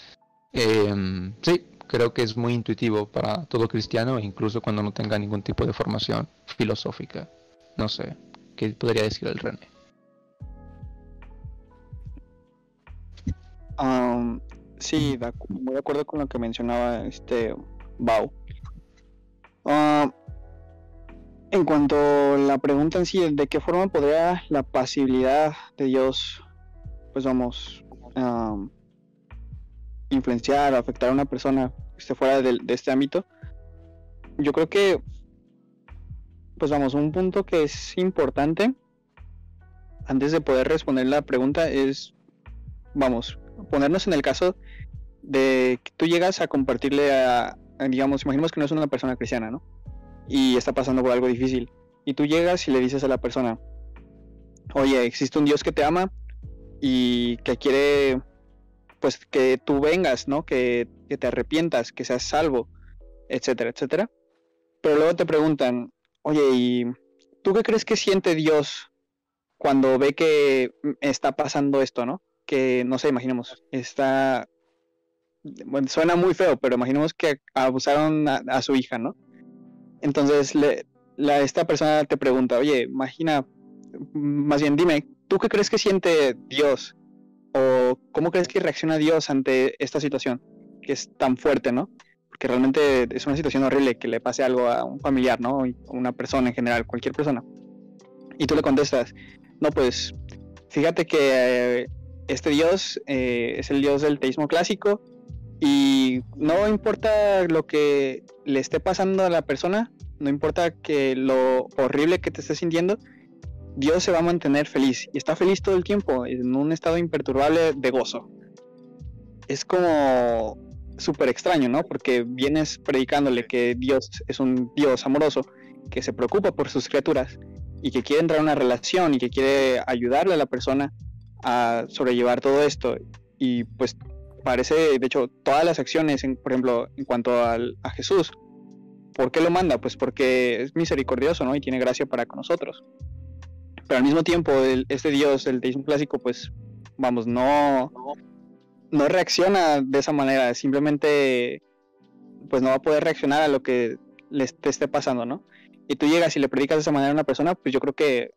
sí, creo que es muy intuitivo para todo cristiano, incluso cuando no tenga ningún tipo de formación filosófica. No sé, ¿qué podría decir el René? Sí, muy de acuerdo con lo que mencionaba Bau. En cuanto a la pregunta en sí, ¿de qué forma podría la pasibilidad de Dios, pues vamos, influenciar o afectar a una persona que esté fuera de este ámbito? Yo creo que, pues vamos, un punto que es importante antes de poder responder la pregunta es, vamos, ponernos en el caso de que tú llegas a compartirle digamos, imaginemos que no es una persona cristiana, ¿no? Y está pasando por algo difícil. Y tú llegas y le dices a la persona, oye, existe un Dios que te ama y que quiere, pues, que tú vengas, ¿no? Que te arrepientas, que seas salvo, etcétera, etcétera. Pero luego te preguntan, oye, ¿y tú qué crees que siente Dios cuando ve que está pasando esto, ¿no? Que, no sé, imaginemos, bueno, suena muy feo, pero imaginemos que abusaron a su hija, ¿no? Entonces esta persona te pregunta, oye, más bien dime, ¿tú qué crees que siente Dios? ¿O cómo crees que reacciona Dios ante esta situación que es tan fuerte, ¿no? Porque realmente es una situación horrible que le pase algo a un familiar, ¿no? O una persona en general, cualquier persona. Y tú le contestas, no, pues fíjate que este Dios es el Dios del teísmo clásico y no importa lo que le esté pasando a la persona, no importa que lo horrible que te estés sintiendo, Dios se va a mantener feliz y está feliz todo el tiempo, en un estado imperturbable de gozo. Es como súper extraño, ¿no? Porque vienes predicándole que Dios es un Dios amoroso, que se preocupa por sus criaturas y que quiere entrar en una relación y que quiere ayudarle a la persona a sobrellevar todo esto. Y pues parece, de hecho, todas las acciones, por ejemplo, en cuanto a Jesús, ¿por qué lo manda? Pues porque es misericordioso, ¿no? Y tiene gracia para con nosotros. Pero al mismo tiempo, este Dios, el teísmo clásico, pues, vamos, no reacciona de esa manera, simplemente, pues no va a poder reaccionar a lo que te esté pasando, ¿no? Y tú llegas y le predicas de esa manera a una persona, pues yo creo que,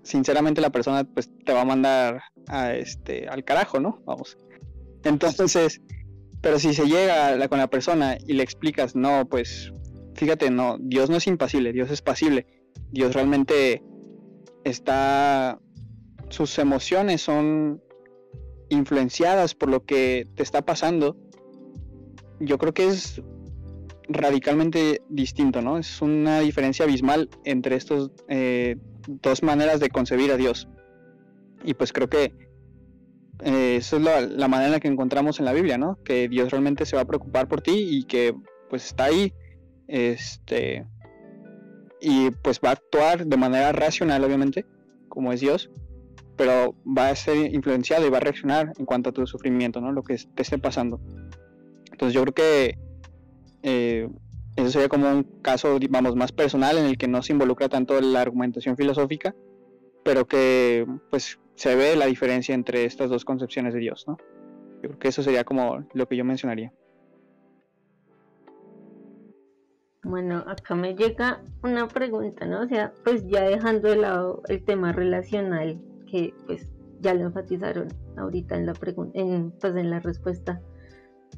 sinceramente, la persona, pues, te va a mandar al carajo, ¿no? Vamos. Entonces, pero si se llega con la persona y le explicas, no, pues, fíjate, no, Dios no es impasible, Dios es pasible, Dios realmente sus emociones son influenciadas por lo que te está pasando. Yo creo que es radicalmente distinto, ¿no? Es una diferencia abismal entre estos dos maneras de concebir a Dios. Y pues creo que eso es la manera en la que encontramos en la Biblia, ¿no? Que Dios realmente se va a preocupar por ti y que pues está ahí y pues va a actuar de manera racional, obviamente, como es Dios, pero va a ser influenciado y va a reaccionar en cuanto a tu sufrimiento, ¿no? Lo que te esté pasando. Entonces yo creo que eso sería como un caso, vamos, más personal, en el que no se involucra tanto la argumentación filosófica, pero que pues se ve la diferencia entre estas dos concepciones de Dios, ¿no? Yo creo que eso sería como lo que yo mencionaría. Bueno, acá me llega una pregunta, ¿no? O sea, pues ya dejando de lado el tema relacional, que pues ya lo enfatizaron ahorita en la pregunta, en la respuesta.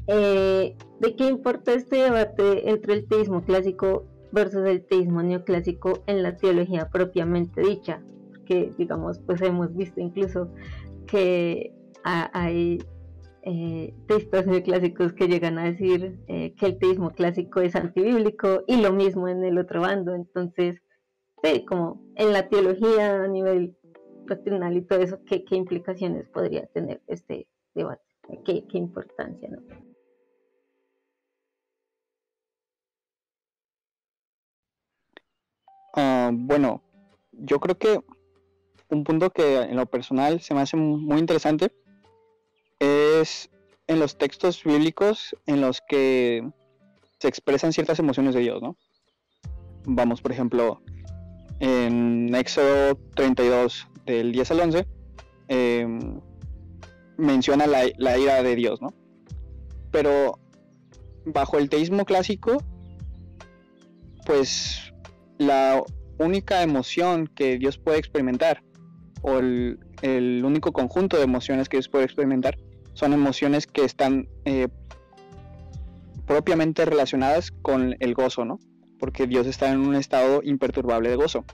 ¿De qué importa este debate entre el teísmo clásico versus el teísmo neoclásico en la teología propiamente dicha? Porque, digamos, pues hemos visto incluso que hay teístas neoclásicos que llegan a decir que el teísmo clásico es antibíblico, y lo mismo en el otro bando. Entonces, sí, como en la teología a nivel doctrinal y todo eso, ¿qué implicaciones podría tener este debate? ¿Qué importancia, no? Bueno, yo creo que un punto que en lo personal se me hace muy interesante es en los textos bíblicos en los que se expresan ciertas emociones de Dios, ¿no? Vamos, por ejemplo, en Éxodo 32, del 10 al 11, menciona la ira de Dios, ¿no? Pero bajo el teísmo clásico, pues la única emoción que Dios puede experimentar, o el único conjunto de emociones que Dios puede experimentar, son emociones que están propiamente relacionadas con el gozo, ¿no? Porque Dios está en un estado imperturbable de gozo.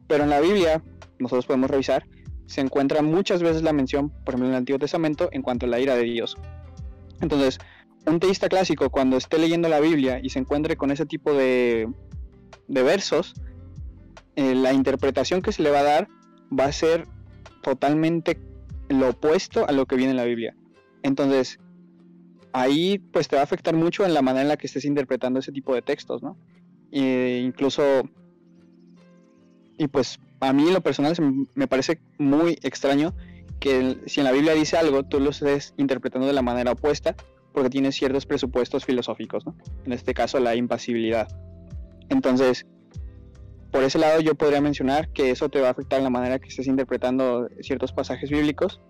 Pero en la Biblia, nosotros podemos revisar, se encuentra muchas veces la mención, por ejemplo en el Antiguo Testamento, en cuanto a la ira de Dios. Entonces, un teísta clásico, cuando esté leyendo la Biblia y se encuentre con ese tipo de versos, la interpretación que se le va a dar va a ser totalmente lo opuesto a lo que viene en la Biblia. Entonces, ahí pues te va a afectar mucho en la manera en la que estés interpretando ese tipo de textos, ¿no? Incluso, y pues a mí en lo personal me parece muy extraño que si en la Biblia dice algo, tú lo estés interpretando de la manera opuesta, porque tienes ciertos presupuestos filosóficos, ¿no? En este caso, la impasibilidad. Entonces, por ese lado yo podría mencionar que eso te va a afectar en la manera que estés interpretando ciertos pasajes bíblicos,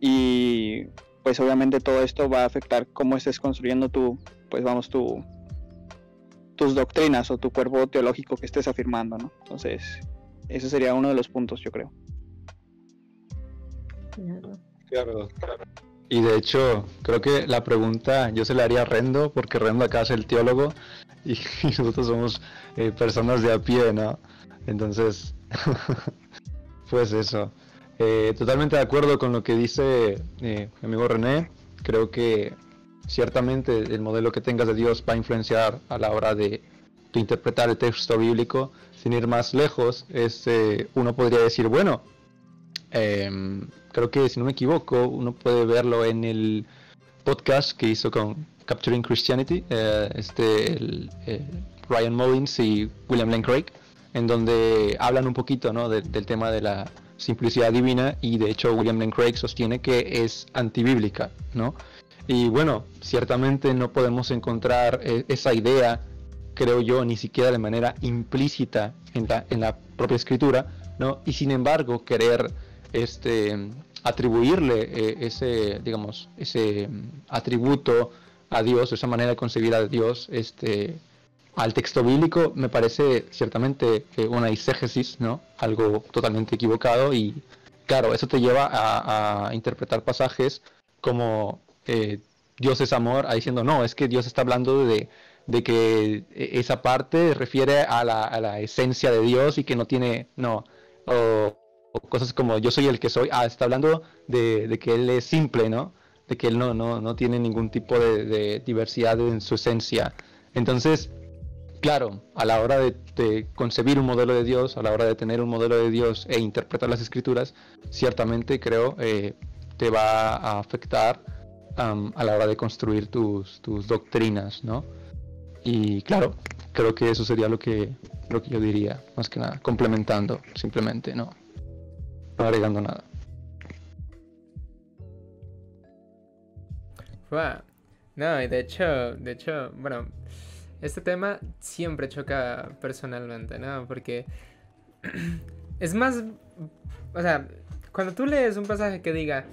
y pues obviamente todo esto va a afectar cómo estés construyendo tus doctrinas o tu cuerpo teológico que estés afirmando, ¿no? Entonces, ese sería uno de los puntos, yo creo. Claro. Y de hecho, creo que la pregunta yo se la haría a Rendo, porque Rendo acá es el teólogo y nosotros somos personas de a pie, ¿no? Entonces, pues eso. Totalmente de acuerdo con lo que dice mi amigo René. Creo que ciertamente el modelo que tengas de Dios va a influenciar a la hora de interpretar el texto bíblico. Sin ir más lejos, uno podría decir, bueno, creo que si no me equivoco, uno puede verlo en el podcast que hizo con Capturing Christianity, Ryan Mullins y William Lane Craig, en donde hablan un poquito, ¿no?, del tema de la simplicidad divina, y de hecho William Lane Craig sostiene que es antibíblica, ¿no? Y bueno, ciertamente no podemos encontrar esa idea, creo yo, ni siquiera de manera implícita en la propia escritura, ¿no? Y sin embargo querer atribuirle ese atributo a Dios, esa manera de concebir a Dios, al texto bíblico, me parece ciertamente una eisegesis, ¿no? Algo totalmente equivocado, y claro, eso te lleva a interpretar pasajes como Dios es amor, diciendo, no, es que Dios está hablando de que esa parte refiere a la esencia de Dios y que no tiene, o cosas como yo soy el que soy, está hablando de que Él es simple, ¿no? De que Él no tiene ningún tipo de diversidad en su esencia. Entonces, claro, a la hora de concebir un modelo de Dios, a la hora de tener un modelo de Dios e interpretar las escrituras, ciertamente creo te va a afectar a la hora de construir tus doctrinas, ¿no? Y claro, creo que eso sería lo que lo que yo diría, más que nada, complementando, simplemente, no agregando nada. Wow. No, y de hecho, bueno, este tema siempre choca personalmente, ¿no? Porque es más, o sea, cuando tú lees un pasaje que diga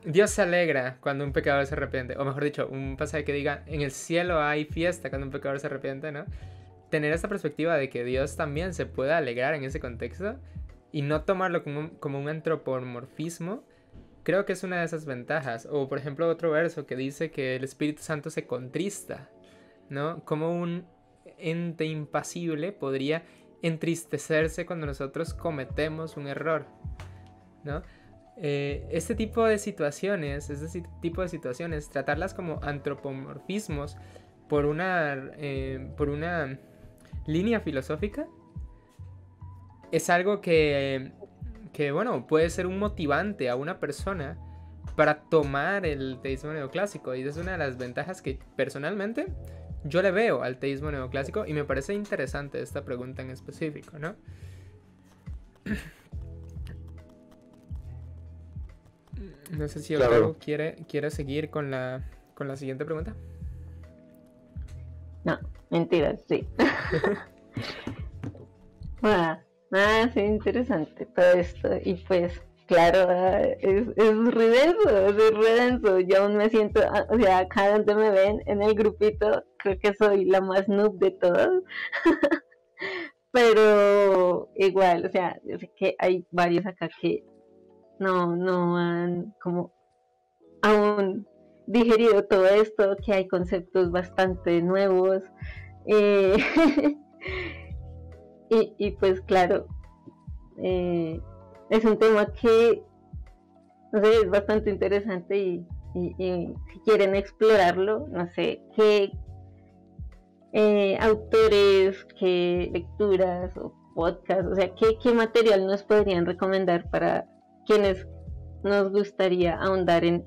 Dios se alegra cuando un pecador se arrepiente, o mejor dicho, un pasaje que diga en el cielo hay fiesta cuando un pecador se arrepiente, ¿no? Tener esta perspectiva de que Dios también se puede alegrar en ese contexto y no tomarlo como un antropomorfismo, creo que es una de esas ventajas. O por ejemplo otro verso que dice que el Espíritu Santo se contrista, ¿no? Como un ente impasible podría entristecerse cuando nosotros cometemos un error, ¿no? Este tipo de situaciones, tratarlas como antropomorfismos por una línea filosófica, es algo que bueno, puede ser un motivante a una persona para tomar el teísmo neoclásico. Y es una de las ventajas que personalmente yo le veo al teísmo neoclásico, y me parece interesante esta pregunta en específico, ¿no? No sé si Octavio quiere seguir con la siguiente pregunta. No, mentira, sí. Sí, interesante todo esto. Y pues, claro, es redenso. Yo aún me siento, o sea, acá donde me ven en el grupito, creo que soy la más noob de todos. Pero igual, o sea, yo sé que hay varios acá que no han como aún digerido todo esto, que hay conceptos bastante nuevos. Y pues claro, es un tema que, no sé, es bastante interesante y si quieren explorarlo, no sé, qué autores, qué lecturas o podcasts, o sea, qué material nos podrían recomendar para quienes nos gustaría ahondar en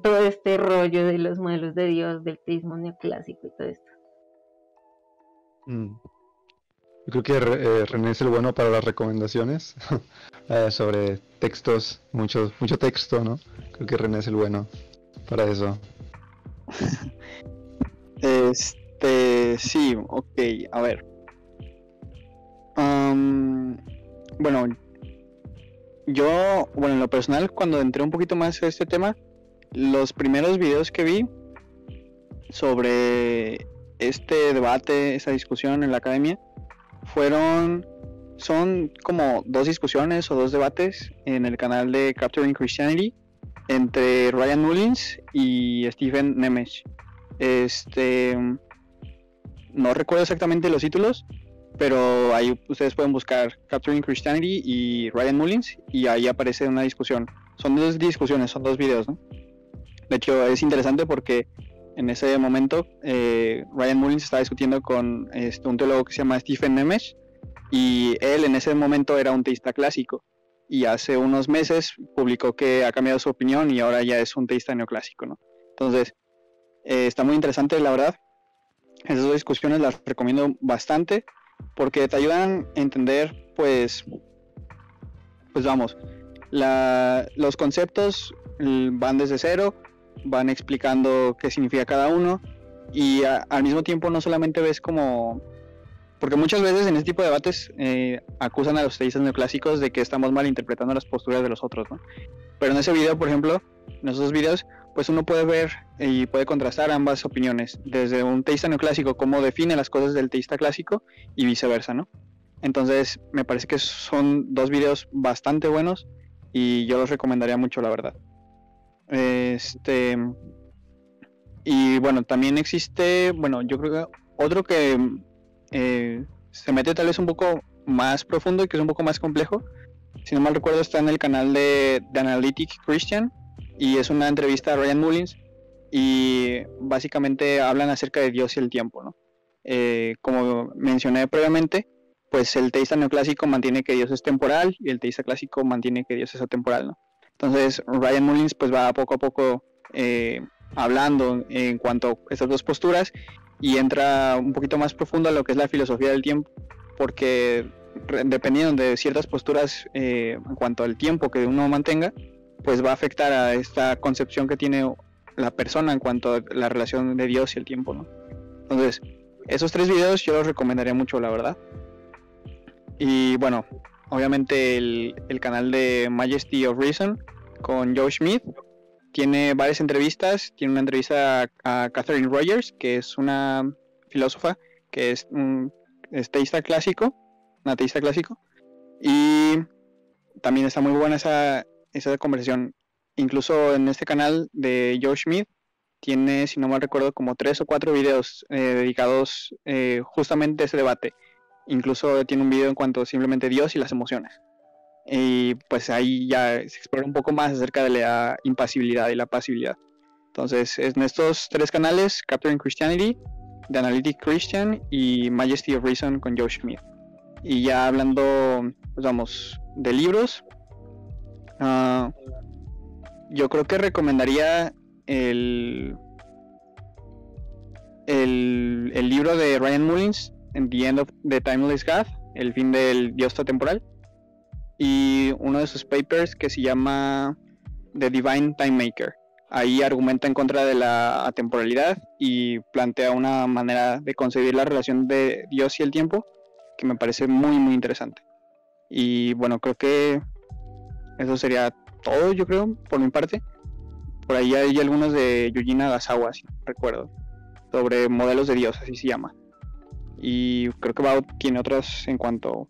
todo este rollo de los modelos de Dios, del teísmo neoclásico y todo esto. Yo creo que René es el bueno para las recomendaciones sobre textos, mucho texto, ¿no? Creo que René es el bueno para eso. Sí, ok, a ver. Bueno, en lo personal, cuando entré un poquito más a este tema, los primeros videos que vi sobre este debate, esa discusión en la academia, son como dos discusiones o dos debates en el canal de Capturing Christianity entre Ryan Mullins y Stephen Nemes. No recuerdo exactamente los títulos, pero ahí ustedes pueden buscar Capturing Christianity y Ryan Mullins y ahí aparece una discusión. Son dos discusiones, son dos videos, ¿no? De hecho es interesante porque en ese momento Ryan Mullins estaba discutiendo con un teólogo que se llama Stephen Nemes, y él en ese momento era un teísta clásico y hace unos meses publicó que ha cambiado su opinión y ahora ya es un teísta neoclásico, ¿no? Entonces está muy interesante, la verdad. Esas dos discusiones las recomiendo bastante porque te ayudan a entender pues vamos, los conceptos van desde cero, van explicando qué significa cada uno y al mismo tiempo no solamente ves como, porque muchas veces en este tipo de debates acusan a los teístas neoclásicos de que estamos malinterpretando las posturas de los otros, ¿no? Pero en ese video, por ejemplo, en esos videos, pues uno puede ver y puede contrastar ambas opiniones, desde un teísta neoclásico, cómo define las cosas del teísta clásico y viceversa, ¿no? Entonces me parece que son dos videos bastante buenos y yo los recomendaría mucho, la verdad. Y bueno, también existe, yo creo que otro que se mete tal vez un poco más profundo y que es un poco más complejo. Si no mal recuerdo, está en el canal de The Analytic Christian y es una entrevista a Ryan Mullins y básicamente hablan acerca de Dios y el tiempo, ¿no? Como mencioné previamente, pues el teísta neoclásico mantiene que Dios es temporal y el teísta clásico mantiene que Dios es atemporal, ¿no? Entonces Ryan Mullins pues va poco a poco hablando en cuanto a estas dos posturas y entra un poquito más profundo a lo que es la filosofía del tiempo, porque dependiendo de ciertas posturas en cuanto al tiempo que uno mantenga, pues va a afectar a esta concepción que tiene la persona en cuanto a la relación de Dios y el tiempo, ¿no? Entonces, esos 3 videos yo los recomendaría mucho, la verdad. Y bueno, obviamente el canal de Majesty of Reason con Joe Schmidt tiene varias entrevistas. Tiene una entrevista a Catherine Rogers, que es una filósofa que es un teísta clásico, un ateísta clásico, y también está muy buena esa conversación. Incluso en este canal de Joe Schmidt tiene, si no mal recuerdo, como 3 o 4 videos dedicados justamente a ese debate. Incluso tiene un video en cuanto a simplemente Dios y las emociones. Y pues ahí ya se explora un poco más acerca de la impasibilidad y la pasibilidad. Entonces, en estos 3 canales, Capturing Christianity, The Analytic Christian y Majesty of Reason con Joe Schmidt. Y ya hablando, pues vamos, de libros, yo creo que recomendaría el libro de Ryan Mullins, The End of the Timeless God, el fin del Dios atemporal, y uno de sus papers que se llama The Divine Time Maker. Ahí argumenta en contra de la atemporalidad y plantea una manera de concebir la relación de Dios y el tiempo que me parece muy muy interesante. Y bueno, creo que eso sería todo, yo creo, por mi parte. Por ahí hay algunos de Yuji Nagasawa, si no recuerdo, sobre modelos de Dios, así se llama. Y creo que Bao tiene otros en cuanto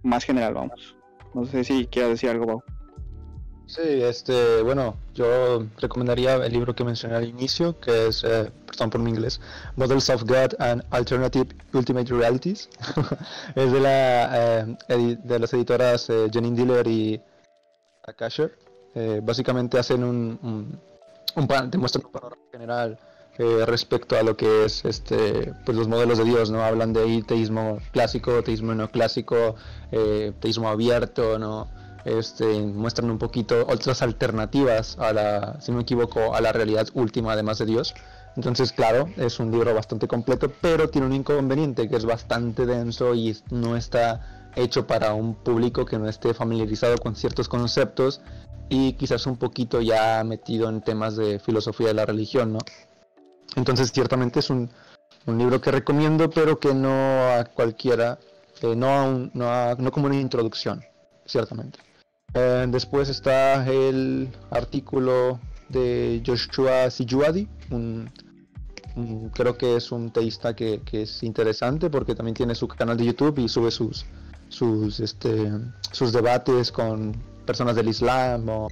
más general, vamos. No sé si quieras decir algo, Bao. Sí, bueno, yo recomendaría el libro que mencioné al inicio, que es, perdón por mi inglés, Models of God and Alternative Ultimate Realities. Es de las editoras Janine Diller y Akasher. Básicamente hacen demuestran un panorama general respecto a lo que es pues los modelos de Dios, ¿no? Hablan de teísmo clásico, teísmo neoclásico, teísmo abierto, ¿no? Muestran un poquito otras alternativas si no me equivoco, a la realidad última además de Dios. Entonces, claro, es un libro bastante completo, pero tiene un inconveniente, que es bastante denso y no está hecho para un público que no esté familiarizado con ciertos conceptos y quizás un poquito ya metido en temas de filosofía de la religión, ¿no? Entonces, ciertamente es un libro que recomiendo, pero que no a cualquiera, no como una introducción, ciertamente. Después está el artículo de Joshua Sijuadi, creo que es un teísta que es interesante porque también tiene su canal de YouTube y sube sus debates con personas del Islam o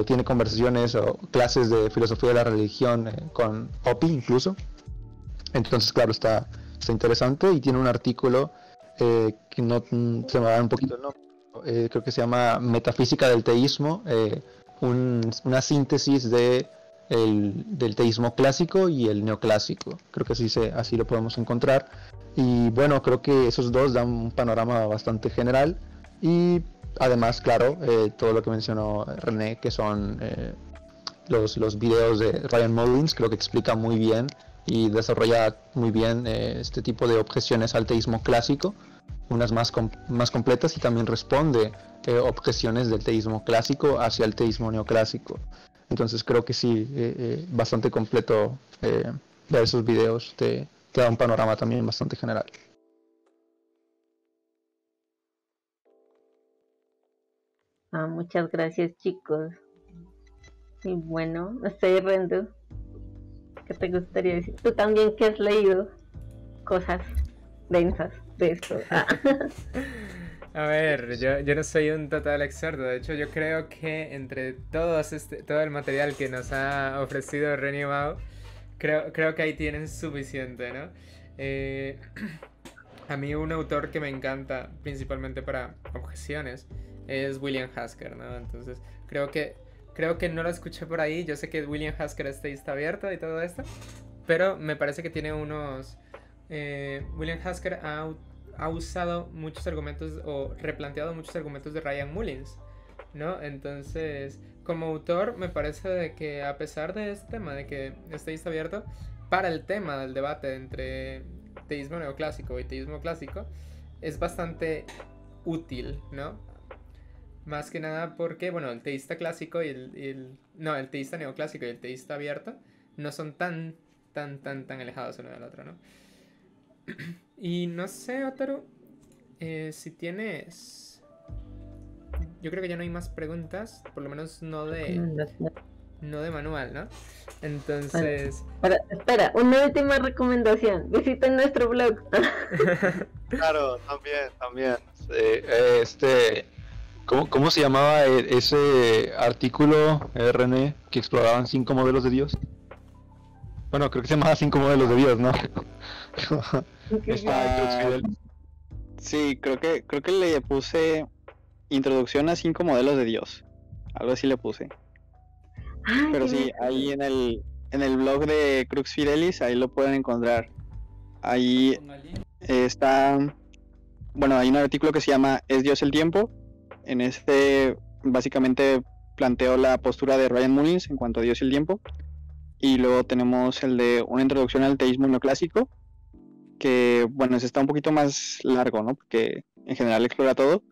tiene conversaciones o clases de filosofía de la religión con Hopi incluso. Entonces, claro, está interesante y tiene un artículo que no se me va un poquito el nombre. Creo que se llama Metafísica del Teísmo, una síntesis del teísmo clásico y el neoclásico. Creo que así lo podemos encontrar. Y bueno, creo que esos dos dan un panorama bastante general. Y además, claro, todo lo que mencionó René, que son los videos de Ryan Mullins, creo que explica muy bien y desarrolla muy bien este tipo de objeciones al teísmo clásico, unas más completas, y también responde objeciones del teísmo clásico hacia el teísmo neoclásico. Entonces creo que sí, bastante completo ver esos videos, te da un panorama también bastante general. Muchas gracias, chicos. Y bueno, no sé, Rendo, ¿qué te gustaría decir? Tú también, que has leído cosas densas de esto. A ver, yo no soy un total experto. De hecho, yo creo que entre todo el material que nos ha ofrecido René Bao, creo que ahí tienen suficiente, ¿no? A mí un autor que me encanta, principalmente para objeciones, es William Hasker, ¿no? Entonces, creo que no lo escuché por ahí. Yo sé que William Hasker está abierto y todo esto, pero me parece que tiene unos... William Hasker ha usado muchos argumentos o replanteado muchos argumentos de Ryan Mullins, ¿no? Entonces, como autor, me parece de que a pesar de este tema de que está abierto, para el tema del debate entre teísmo neoclásico y teísmo clásico es bastante útil, ¿no? Más que nada porque, bueno, el teísta clásico y el teísta neoclásico y el teísta abierto no son tan alejados uno del otro, ¿no? Y no sé, Otaru, si tienes... Yo creo que ya no hay más preguntas, por lo menos no de manual, ¿no? Entonces... Espera, una última recomendación. Visiten nuestro blog. Claro, también. ¿Cómo se llamaba ese artículo, René, que exploraban 5 modelos de Dios? Bueno, creo que se llamaba 5 modelos de Dios, ¿no? Sí, creo que le puse Introducción a 5 modelos de Dios. Algo así le puse. Pero sí, ahí en el blog de Crux Fidelis, ahí lo pueden encontrar. Ahí está, bueno, hay un artículo que se llama ¿Es Dios el tiempo? En este básicamente planteo la postura de Ryan Mullins en cuanto a Dios y el tiempo. Y luego tenemos el de una introducción al teísmo neoclásico, que bueno, ese está un poquito más largo, ¿no? Porque en general explora todo.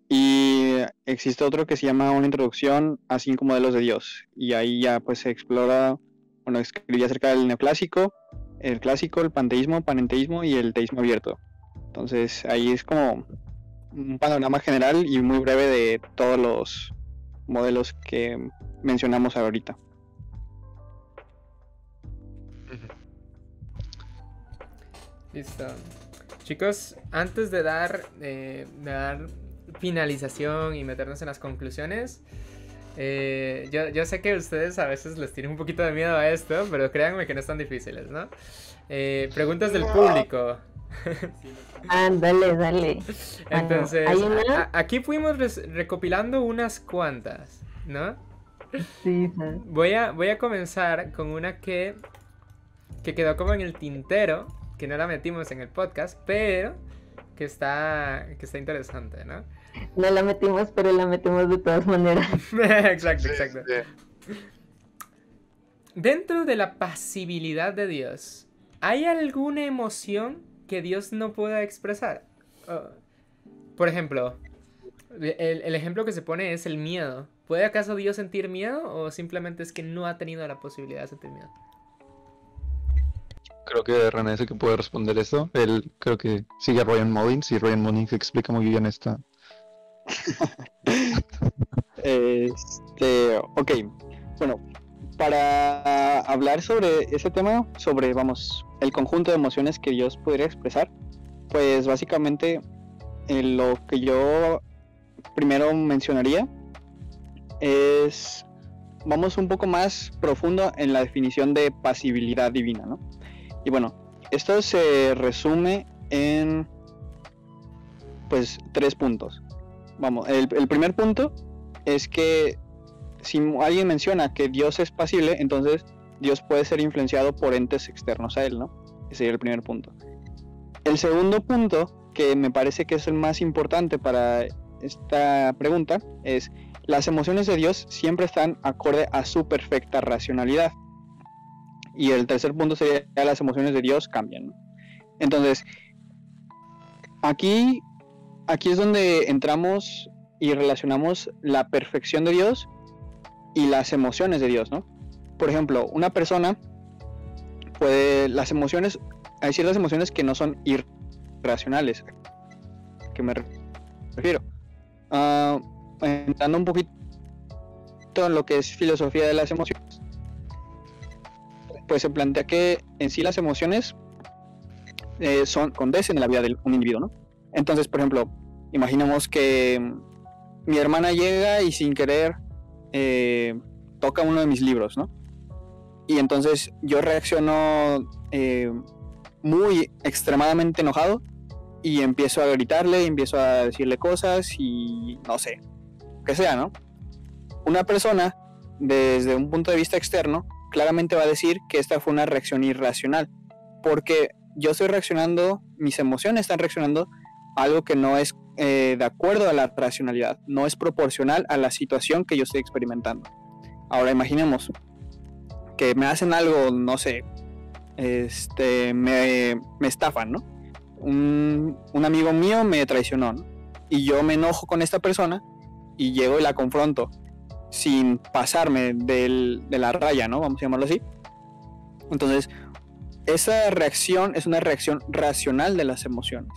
Y existe otro que se llama una introducción a 5 modelos de Dios. Y ahí ya pues se explora, bueno, escribí acerca del neoclásico, el clásico, el panteísmo, panenteísmo y el teísmo abierto. Entonces ahí es como un panorama general y muy breve de todos los modelos que mencionamos ahorita. Listo. Chicos, antes de dar finalización y meternos en las conclusiones, yo sé que ustedes a veces les tienen un poquito de miedo a esto, pero créanme que no están difíciles, ¿no? Preguntas del público. Dale. Entonces, Bueno, aquí fuimos recopilando unas cuantas, ¿no? Sí. Voy a comenzar con una que quedó como en el tintero, que no la metimos en el podcast, pero que está interesante, ¿no? No la metimos, pero la metemos de todas maneras. Exacto. Sí. Dentro de la pasibilidad de Dios, ¿hay alguna emoción que Dios no pueda expresar? Por ejemplo, el ejemplo que se pone es el miedo. ¿Puede acaso Dios sentir miedo o simplemente es que no ha tenido la posibilidad de sentir miedo? Creo que René es el que puede responder eso. Él creo que sigue a Ryan Mullins y Ryan Mullins explica muy bien esta. Ok, bueno, para hablar sobre ese tema, sobre, el conjunto de emociones que Dios podría expresar, pues básicamente lo que yo primero mencionaría es, vamos un poco más profundo en la definición de pasibilidad divina, ¿no? Y bueno, esto se resume en, pues, 3 puntos. El primer punto es que si alguien menciona que Dios es pasible, entonces Dios puede ser influenciado por entes externos a él, ¿no? Ese sería el primer punto. El segundo punto, que me parece que es el más importante para esta pregunta, es las emociones de Dios siempre están acorde a su perfecta racionalidad. Y el tercer punto sería que las emociones de Dios cambian, ¿no? Entonces, aquí es donde entramos y relacionamos la perfección de Dios y las emociones de Dios, ¿no? Por ejemplo, una persona puede, hay ciertas emociones que no son irracionales. ¿A qué me refiero? Entrando un poquito en lo que es filosofía de las emociones, pues se plantea que en sí las emociones condecen en la vida de un individuo, ¿no? Entonces, por ejemplo, imaginemos que mi hermana llega y sin querer toca uno de mis libros, ¿no? Y entonces yo reacciono muy extremadamente enojado y empiezo a gritarle, empiezo a decirle cosas y no sé, que sea, ¿no? Una persona, desde un punto de vista externo, claramente va a decir que esta fue una reacción irracional, porque yo estoy reaccionando, mis emociones están reaccionando a algo que no es de acuerdo a la racionalidad, no es proporcional a la situación que yo estoy experimentando. Ahora imaginemos que me hacen algo, no sé, me estafan, ¿no? Un amigo mío me traicionó, ¿no? Y yo me enojo con esta persona y llego y la confronto sin pasarme de la raya, ¿no? Vamos a llamarlo así. Entonces, esa reacción es una reacción racional de las emociones.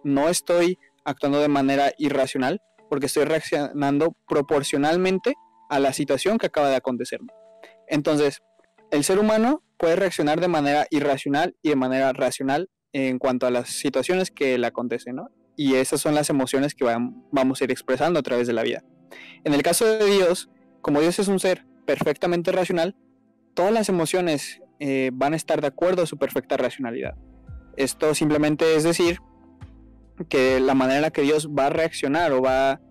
No estoy actuando de manera irracional porque estoy reaccionando proporcionalmente a la situación que acaba de acontecerme. Entonces, el ser humano puede reaccionar de manera irracional y de manera racional en cuanto a las situaciones que le acontecen, ¿no? Y esas son las emociones que vamos a ir expresando a través de la vida. En el caso de Dios, como Dios es un ser perfectamente racional, todas las emociones van a estar de acuerdo a su perfecta racionalidad. Esto simplemente es decir que la manera en la que Dios va a reaccionar o va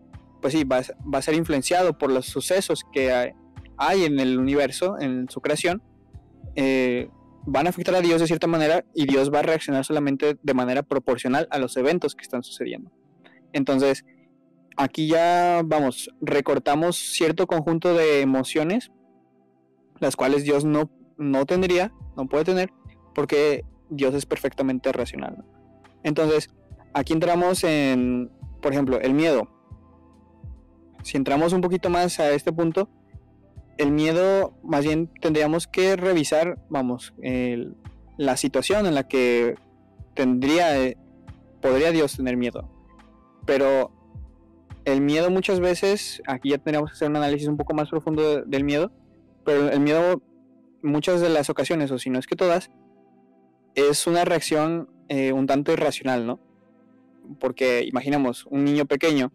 a ser influenciado por los sucesos que hay en el universo, en su creación, van a afectar a Dios de cierta manera y Dios va a reaccionar solamente de manera proporcional a los eventos que están sucediendo. Entonces, aquí ya, recortamos cierto conjunto de emociones, las cuales Dios no puede tener, porque Dios es perfectamente racional, ¿no? Entonces, aquí entramos en, por ejemplo, el miedo. Si entramos un poquito más a este punto, el miedo, más bien tendríamos que revisar, la situación en la que podría Dios tener miedo. Pero el miedo muchas veces, aquí ya tendríamos que hacer un análisis un poco más profundo del miedo, pero el miedo muchas de las ocasiones, o si no es que todas, es una reacción un tanto irracional, ¿no? Porque imaginemos un niño pequeño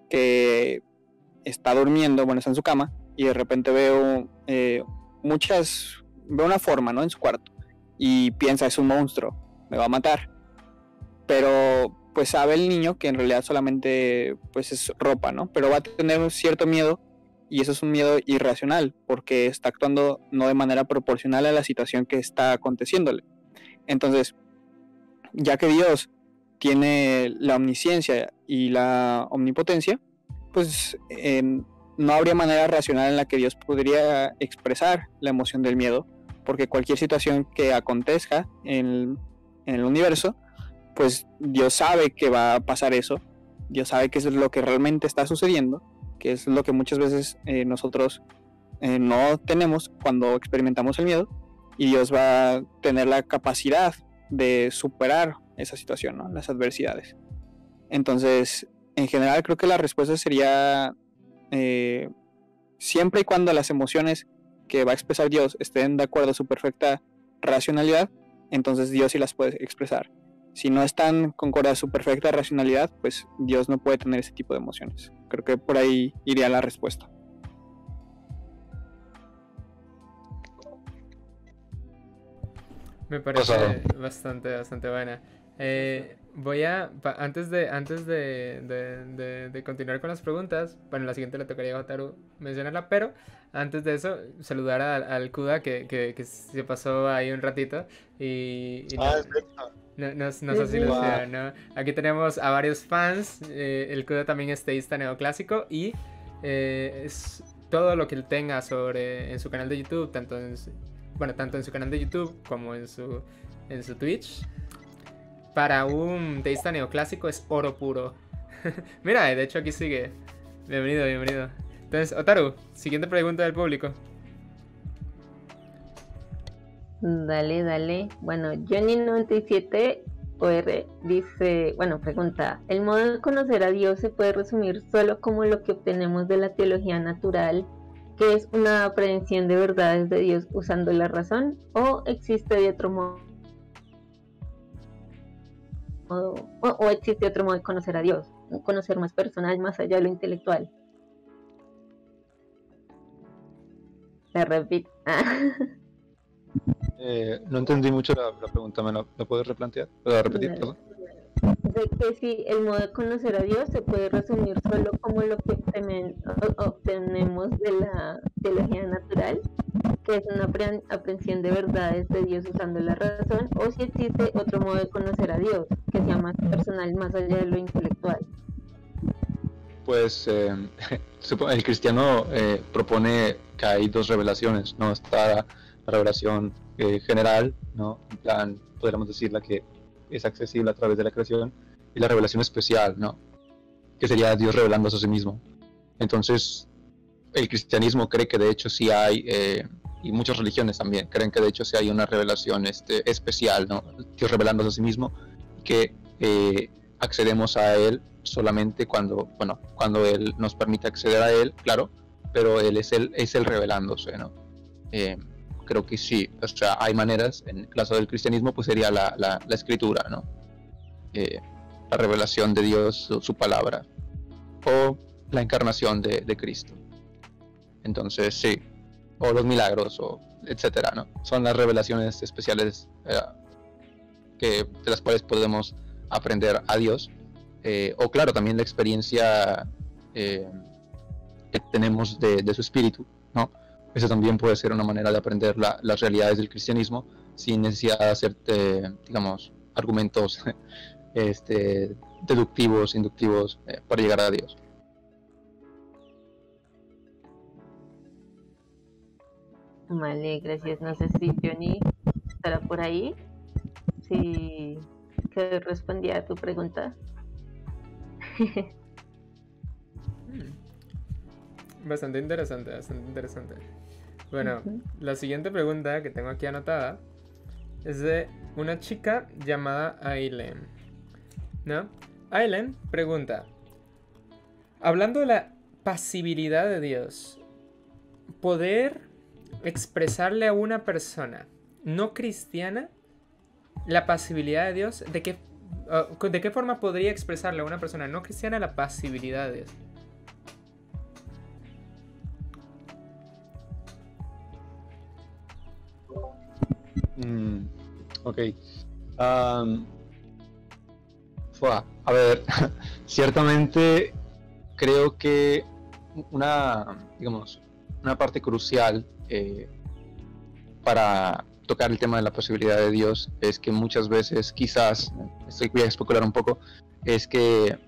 que está durmiendo, está en su cama, y de repente veo una forma, ¿no? En su cuarto, y piensa, es un monstruo, me va a matar. Pero pues sabe el niño que en realidad solamente pues es ropa, ¿no? Pero va a tener cierto miedo, y eso es un miedo irracional, porque está actuando no de manera proporcional a la situación que está aconteciéndole. Entonces, ya que Dios tiene la omnisciencia y la omnipotencia, pues no habría manera racional en la que Dios podría expresar la emoción del miedo, porque cualquier situación que acontezca en el universo, pues Dios sabe que va a pasar eso, Dios sabe que eso es lo que realmente está sucediendo, que es lo que muchas veces nosotros no tenemos cuando experimentamos el miedo, y Dios va a tener la capacidad de superar esa situación, ¿no? Las adversidades. Entonces, en general creo que la respuesta sería siempre y cuando las emociones que va a expresar Dios estén de acuerdo a su perfecta racionalidad, entonces Dios sí las puede expresar. Si no están concordadas a su perfecta racionalidad, pues Dios no puede tener ese tipo de emociones. Creo que por ahí iría la respuesta. Me parece bastante buena. Antes de continuar con las preguntas, bueno, la siguiente le tocaría a Wataru mencionarla, pero antes de eso, saludar al Kuda que se pasó ahí un ratito y nos ha silenciado, ¿no? Aquí tenemos a varios fans, el Kuda también es teísta neoclásico y es todo lo que él tenga en su canal de YouTube, tanto en su canal de YouTube como en su Twitch. Para un teísta neoclásico es oro puro. Mira, de hecho aquí sigue. Bienvenido. Entonces, Wataru, siguiente pregunta del público. Dale. Bueno, Johnny97OR dice, pregunta, ¿el modo de conocer a Dios se puede resumir solo como lo que obtenemos de la teología natural, que es una aprehensión de verdades de Dios usando la razón, o existe de otro modo? ¿O existe otro modo de conocer a Dios? Un conocer más personal, más allá de lo intelectual. La repito. No entendí mucho la pregunta, ¿me la puedes replantear? ¿Puedo repetir? Perdón. De que si el modo de conocer a Dios se puede resumir solo como lo que obtenemos de la teología natural, que es una aprehensión de verdades de Dios usando la razón, o si existe otro modo de conocer a Dios, que sea más personal, más allá de lo intelectual. Pues el cristiano propone que hay dos revelaciones, ¿no? Está la revelación general, ¿no? En plan, podríamos decir la que es accesible a través de la creación, y la revelación especial, ¿no? Que sería Dios revelándose a sí mismo. Entonces, el cristianismo cree que de hecho sí hay, y muchas religiones también creen que de hecho sí hay una revelación especial, ¿no? Dios revelándose a sí mismo, que accedemos a Él solamente cuando Él nos permite acceder a Él, claro, pero Él es el revelándose, ¿no? Creo que sí, o sea, hay maneras. En el caso del cristianismo pues sería la escritura, ¿no? La revelación de Dios, su palabra, o la encarnación de Cristo. Entonces sí, o los milagros, o etcétera, ¿no? Son las revelaciones especiales de las cuales podemos aprender a Dios, o claro, también la experiencia que tenemos de su espíritu, ¿no? Eso también puede ser una manera de aprender las realidades del cristianismo sin necesidad de hacer, digamos, argumentos deductivos, inductivos, para llegar a Dios. Vale, gracias. No sé si Johnny estará por ahí. Sí, que respondía a tu pregunta. Bastante interesante, bastante interesante. Bueno, la siguiente pregunta que tengo aquí anotada es de una chica llamada Aileen, ¿no? Aileen pregunta: hablando de la pasibilidad de Dios, poder expresarle a una persona no cristiana la pasibilidad de Dios, ¿de qué forma podría expresarle a una persona no cristiana la pasibilidad de Dios? Ok. A ver, ciertamente creo que una parte crucial para tocar el tema de la posibilidad de Dios es que muchas veces, quizás, voy a especular un poco, es que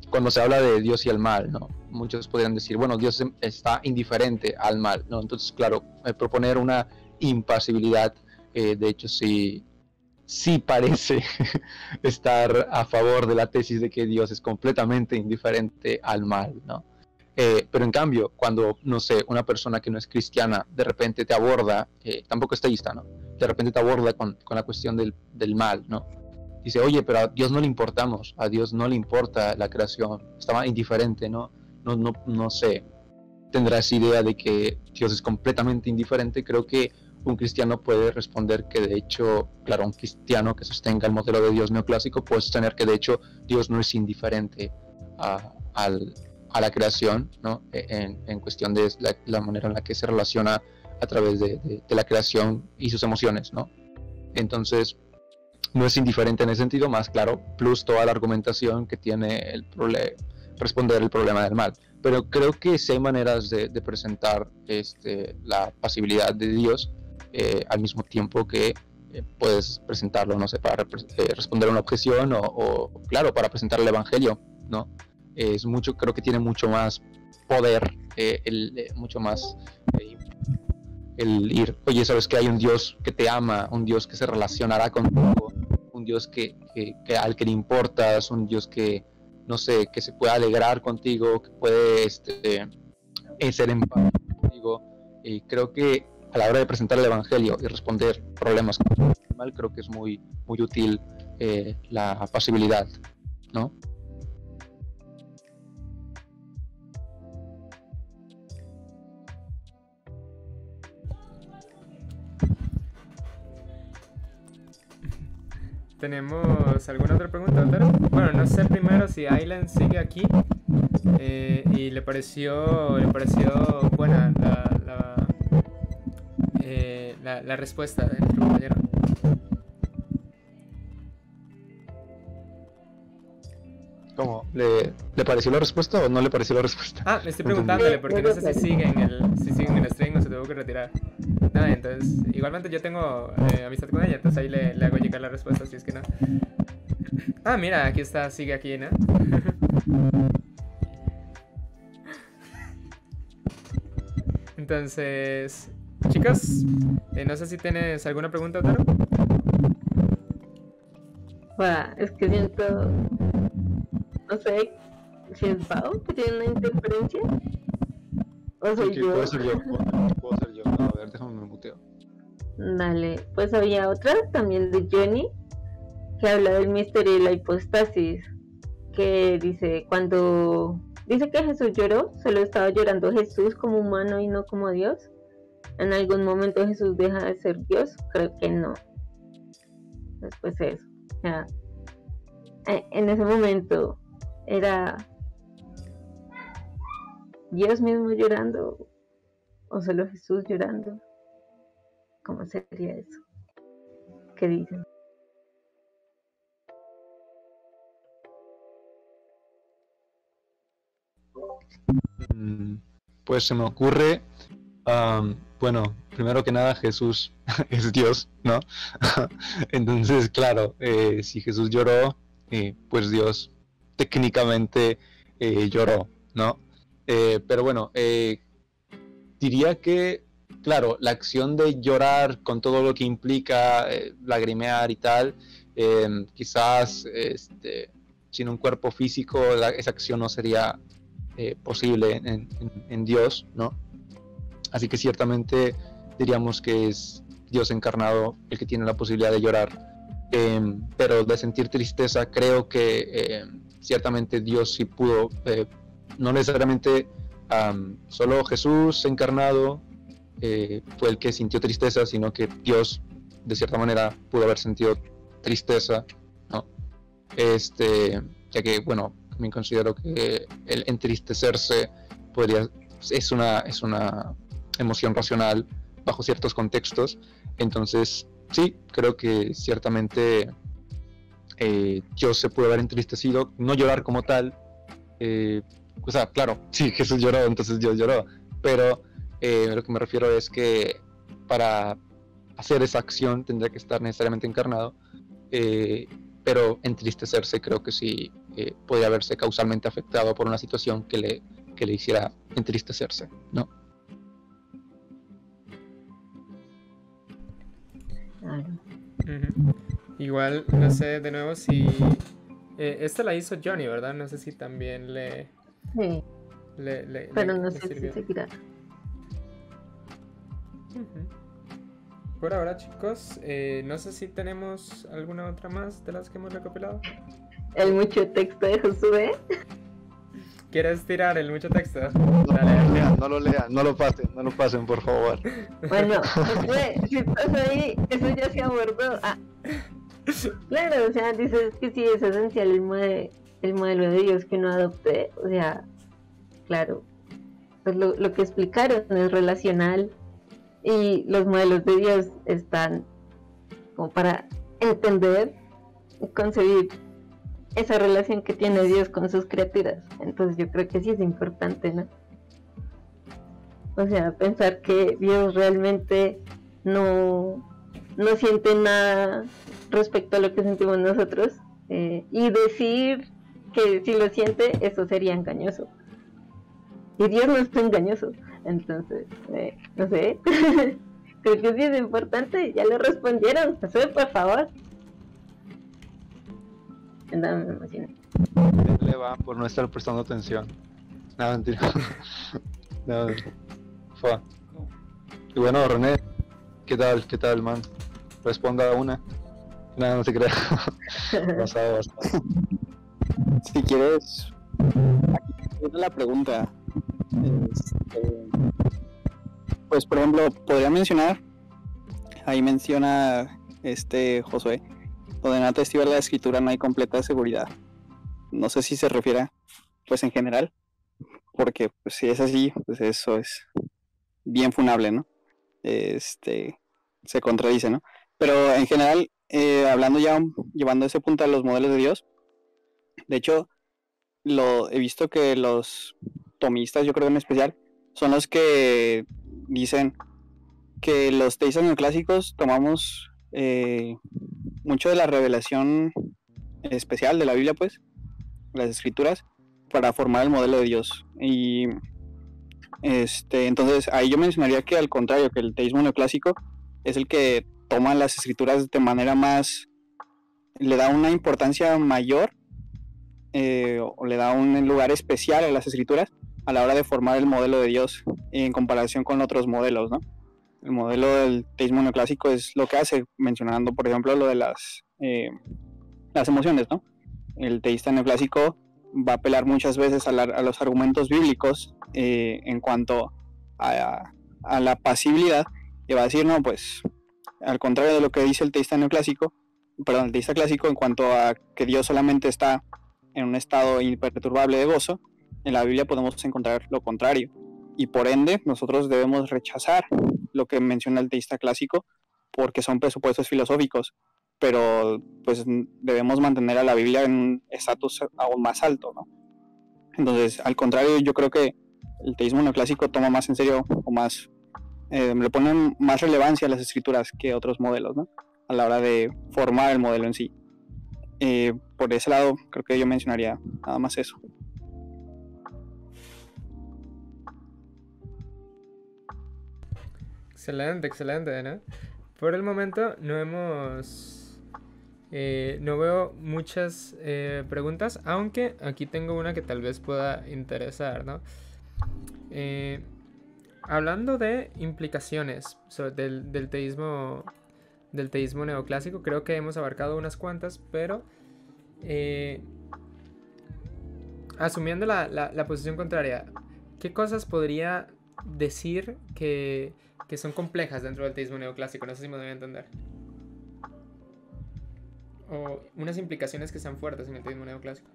cuando se habla de Dios y el mal, ¿no? Muchos podrían decir, bueno, Dios está indiferente al mal, ¿no? Entonces, claro, proponer una impasibilidad, de hecho, sí parece estar a favor de la tesis de que Dios es completamente indiferente al mal, ¿no? Pero en cambio, cuando, no sé, una persona que no es cristiana de repente te aborda, tampoco es teísta, ¿no? De repente te aborda con la cuestión del mal, ¿no? Dice, oye, pero a Dios no le importamos, a Dios no le importa la creación, estaba indiferente, ¿no? No sé, tendrá esa idea de que Dios es completamente indiferente. Creo que un cristiano puede responder que de hecho, claro, un cristiano que sostenga el modelo de Dios neoclásico puede sostener que de hecho Dios no es indiferente a la creación, ¿no? En cuestión de la manera en la que se relaciona a través de la creación y sus emociones, ¿no? Entonces, no es indiferente en ese sentido, más claro, plus toda la argumentación que tiene responder el problema del mal. Pero creo que sí hay maneras de presentar la pasibilidad de Dios, al mismo tiempo que puedes presentarlo, no sé, para responder a una objeción o claro, para presentar el evangelio, ¿no? Creo que tiene mucho más poder, mucho más el ir, oye, sabes que hay un Dios que te ama, un Dios que se relacionará contigo, un Dios al que le importas, un Dios que, no sé, que se puede alegrar contigo, que puede ser en paz contigo. Y creo que a la hora de presentar el evangelio y responder problemas con el mal, creo que es muy, muy útil la pasibilidad, ¿no? ¿Tenemos alguna otra pregunta, Otero? Bueno, no sé primero si Aileen sigue aquí y le pareció buena la respuesta de nuestro compañero. ¿Cómo? ¿Le pareció la respuesta o no le pareció la respuesta? Ah, estoy preguntándole porque no sé si sigue en el stream o se tuvo que retirar. Nada, entonces, igualmente yo tengo amistad con ella, entonces ahí le hago llegar la respuesta si es que no. Ah, mira, aquí está, sigue aquí, ¿no? Entonces, Chicos, no sé si tienes alguna pregunta, Taro. Es que siento, no sé si es Pau que tiene una interferencia o soy yo. Puedo ser yo. Puedo ser yo. A ver, déjame me muteo. Dale, pues había otra también de Johnny que habla del misterio de la hipostasis, que dice que Jesús lloró, solo estaba llorando Jesús como humano y no como Dios. ¿En algún momento Jesús deja de ser Dios? Creo que no. Después eso. O sea, en ese momento era Dios mismo llorando o solo Jesús llorando. ¿Cómo sería eso? ¿Qué dicen? Pues se me ocurre, bueno, primero que nada Jesús es Dios, ¿no? Entonces, claro, si Jesús lloró, pues Dios técnicamente lloró, ¿no? Pero bueno, diría que, claro, la acción de llorar con todo lo que implica lagrimear y tal, quizás sin un cuerpo físico esa acción no sería posible en Dios, ¿no? Así que ciertamente diríamos que es Dios encarnado el que tiene la posibilidad de llorar, pero de sentir tristeza creo que ciertamente Dios sí pudo, no necesariamente solo Jesús encarnado fue el que sintió tristeza, sino que Dios de cierta manera pudo haber sentido tristeza, ¿no? Ya que, bueno, también considero que el entristecerse es una emoción racional bajo ciertos contextos. Entonces sí, creo que ciertamente Dios se puede haber entristecido, no llorar como tal, o sea, claro, sí, Jesús lloró, entonces Dios lloró, pero lo que me refiero es que para hacer esa acción tendría que estar necesariamente encarnado, pero entristecerse creo que sí podría haberse causalmente afectado por una situación que le hiciera entristecerse, ¿no? Claro. Uh-huh. Igual, no sé de nuevo si... esta la hizo Johnny, ¿verdad? No sé si también Sí. Pero no le sé sirvió. si seguirá. Uh-huh. Por ahora, chicos, no sé si tenemos alguna otra más de las que hemos recopilado. El mucho texto de Josué. ¿Quieres tirar el mucho texto? No lo lean, no lo pasen, por favor. Bueno, Josué, si estás ahí, eso ya se abordó. Claro, o sea, dices que sí es esencial el modelo de Dios que uno adopte. O sea, claro, pues lo que explicaron es relacional y los modelos de Dios están como para entender y concebir esa relación que tiene Dios con sus criaturas. Entonces yo creo que sí es importante, ¿no? O sea, pensar que Dios realmente no siente nada respecto a lo que sentimos nosotros, y decir que si lo siente, eso sería engañoso. Y Dios no es engañoso. Entonces, no sé. Creo que sí es importante. Ya lo respondieron. Josué, por favor. No, me emocioné. Le va por no estar prestando atención. Nada, mentira. No, fue. Y bueno, René, ¿qué tal, man? Responda una. Nada, no te creas. Basado. Si quieres, aquí viene la pregunta. Pues por ejemplo, podría mencionar, ahí menciona Josué, donde en la testigo de la escritura no hay completa seguridad. No sé si se refiere, pues en general, porque pues, si es así, pues eso es bien funable, ¿no? Se contradice, ¿no? Pero en general, hablando ya, llevando ese punto a los modelos de Dios, de hecho, he visto que los tomistas, yo creo en especial, son los que dicen que los teístas neoclásicos tomamos mucho de la revelación especial de la Biblia, pues, las escrituras, para formar el modelo de Dios. Y Entonces ahí yo mencionaría que al contrario, que el teísmo neoclásico es el que toma las escrituras de manera más, le da una importancia mayor, o le da un lugar especial a las escrituras a la hora de formar el modelo de Dios en comparación con otros modelos, ¿no? El modelo del teísmo neoclásico es lo que hace, mencionando por ejemplo lo de las emociones, ¿no? El teísta neoclásico va a apelar muchas veces a los argumentos bíblicos en cuanto a la pasibilidad, y va a decir, no, pues al contrario de lo que dice el teísta clásico, en cuanto a que Dios solamente está en un estado imperturbable de gozo, en la Biblia podemos encontrar lo contrario, y por ende nosotros debemos rechazar lo que menciona el teísta clásico porque son presupuestos filosóficos, pero pues debemos mantener a la Biblia en un estatus aún más alto, ¿no? Entonces, al contrario, yo creo que el teísmo neoclásico toma más en serio, o más, le ponen más relevancia a las escrituras que otros modelos, ¿no? A la hora de formar el modelo en sí. Por ese lado, creo que yo mencionaría nada más eso. Excelente, ¿no? Por el momento no veo muchas preguntas, aunque aquí tengo una que tal vez pueda interesar, ¿no? Hablando de implicaciones del teísmo neoclásico, creo que hemos abarcado unas cuantas, pero asumiendo la posición contraria, ¿qué cosas podría decir que son complejas dentro del teísmo neoclásico? No sé si me doy a entender. O unas implicaciones que sean fuertes en el teísmo neoclásico.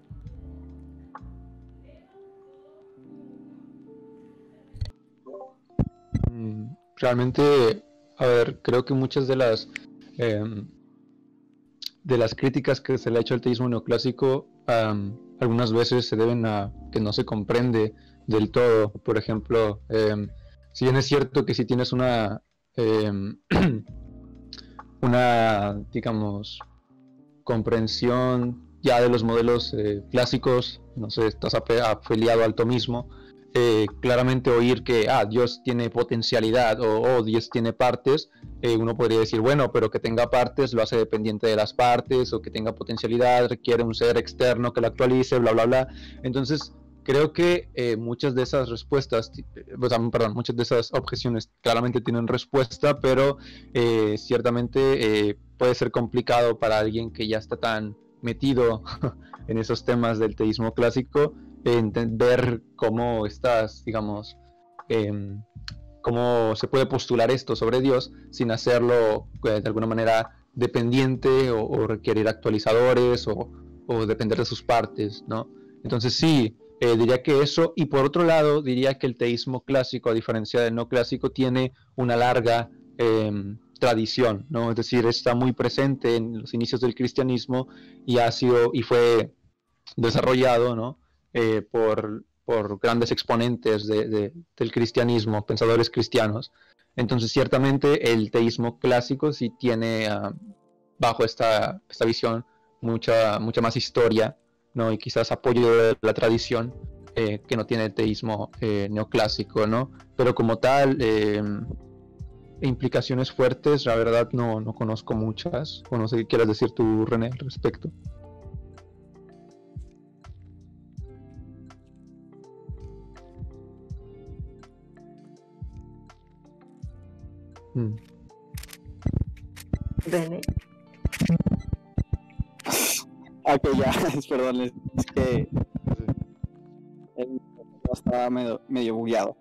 Realmente, a ver, creo que muchas de las críticas que se le ha hecho al teísmo neoclásico algunas veces se deben a que no se comprende del todo. Por ejemplo, si bien es cierto que si tienes una digamos, comprensión ya de los modelos clásicos, no sé, estás afiliado al tomismo, claramente oír que Dios tiene potencialidad o Dios tiene partes, uno podría decir, bueno, pero que tenga partes lo hace dependiente de las partes, o que tenga potencialidad requiere un ser externo que lo actualice, bla, bla, bla. Entonces, creo que muchas de esas respuestas, muchas de esas objeciones claramente tienen respuesta, pero ciertamente puede ser complicado para alguien que ya está tan metido en esos temas del teísmo clásico, entender cómo estás, digamos, cómo se puede postular esto sobre Dios sin hacerlo de alguna manera dependiente o requerir actualizadores o depender de sus partes, ¿no? Entonces sí, diría que eso, y por otro lado diría que el teísmo clásico, a diferencia del no clásico, tiene una larga tradición, ¿no? Es decir, está muy presente en los inicios del cristianismo y fue desarrollado, ¿no? Por grandes exponentes del cristianismo, pensadores cristianos. Entonces ciertamente el teísmo clásico sí tiene bajo esta visión mucha más historia, ¿no? Y quizás apoyo de la tradición que no tiene el teísmo neoclásico, ¿no? Pero como tal, implicaciones fuertes, la verdad no conozco muchas. O no sé qué quieras decir tú, René, al respecto. René. Ok, ya, perdón, es que el estaba medio bugueado.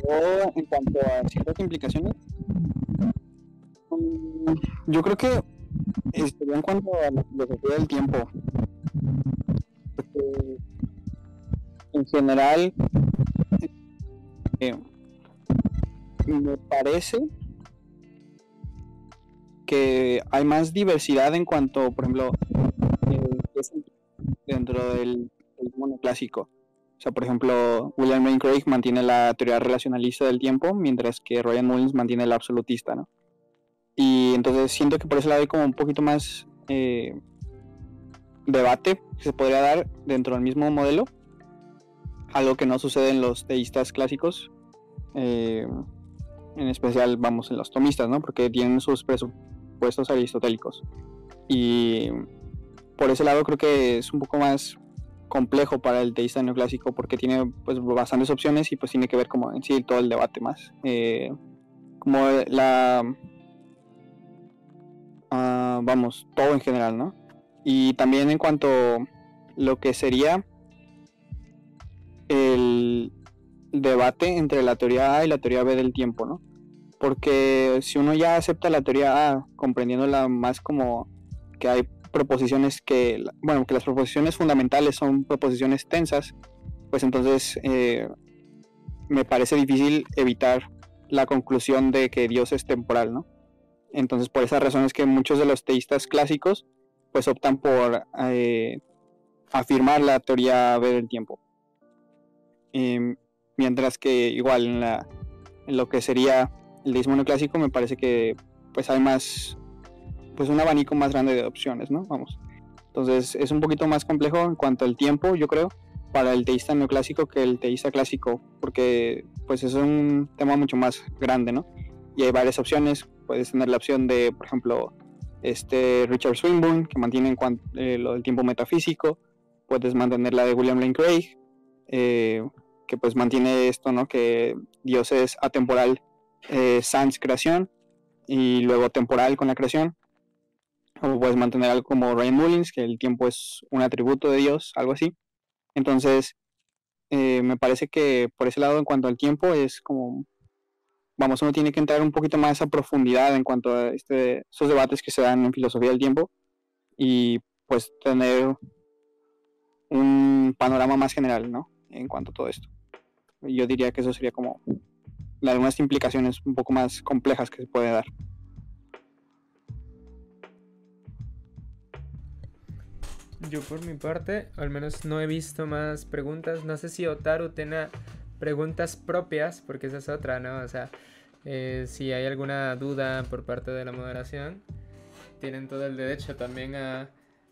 Yo, en cuanto a ciertas implicaciones, yo creo que en cuanto a la filosofía del tiempo, porque en general me parece que hay más diversidad en cuanto, por ejemplo, dentro del mundo clásico. O sea, por ejemplo, William Lane Craig mantiene la teoría relacionalista del tiempo, mientras que Ryan Mullins mantiene la absolutista, ¿no? Y entonces siento que por ese lado hay como un poquito más debate que se podría dar dentro del mismo modelo, algo que no sucede en los teístas clásicos, en especial, vamos, en los tomistas, ¿no? Porque tienen sus presupuestos aristotélicos. Y por ese lado creo que es un poco más complejo para el teísta neoclásico, porque tiene pues bastantes opciones y pues tiene que ver como en sí todo el debate más. Como vamos, todo en general, ¿no? Y también en cuanto a lo que sería el debate entre la teoría A y la teoría B del tiempo, ¿no? Porque si uno ya acepta la teoría A, comprendiéndola más como que hay proposiciones que las proposiciones fundamentales son proposiciones tensas, pues entonces me parece difícil evitar la conclusión de que Dios es temporal, ¿no? Entonces por esas razones que muchos de los teístas clásicos pues optan por afirmar la teoría B del tiempo. Mientras que igual en lo que sería el deísmo neoclásico me parece que pues hay más, pues un abanico más grande de opciones, ¿no? Vamos. Entonces es un poquito más complejo en cuanto al tiempo, yo creo, para el teísta neoclásico que el teísta clásico, porque pues es un tema mucho más grande, ¿no? Y hay varias opciones. Puedes tener la opción de, por ejemplo, Richard Swinburne, que mantiene lo del tiempo metafísico. Puedes mantener la de William Lane Craig, que pues mantiene esto, ¿no? Que Dios es atemporal sans creación y luego temporal con la creación. O puedes mantener algo como Ryan Mullins, que el tiempo es un atributo de Dios, algo así. Entonces, me parece que por ese lado, en cuanto al tiempo, es como, vamos, uno tiene que entrar un poquito más a profundidad en cuanto a esos debates que se dan en filosofía del tiempo y pues tener un panorama más general, ¿no? En cuanto a todo esto. Yo diría que eso sería como algunas implicaciones un poco más complejas que se puede dar. Yo por mi parte, al menos no he visto más preguntas. No sé si Otaru tenga preguntas propias, porque esa es otra, ¿no? O sea, si hay alguna duda por parte de la moderación, tienen todo el derecho también a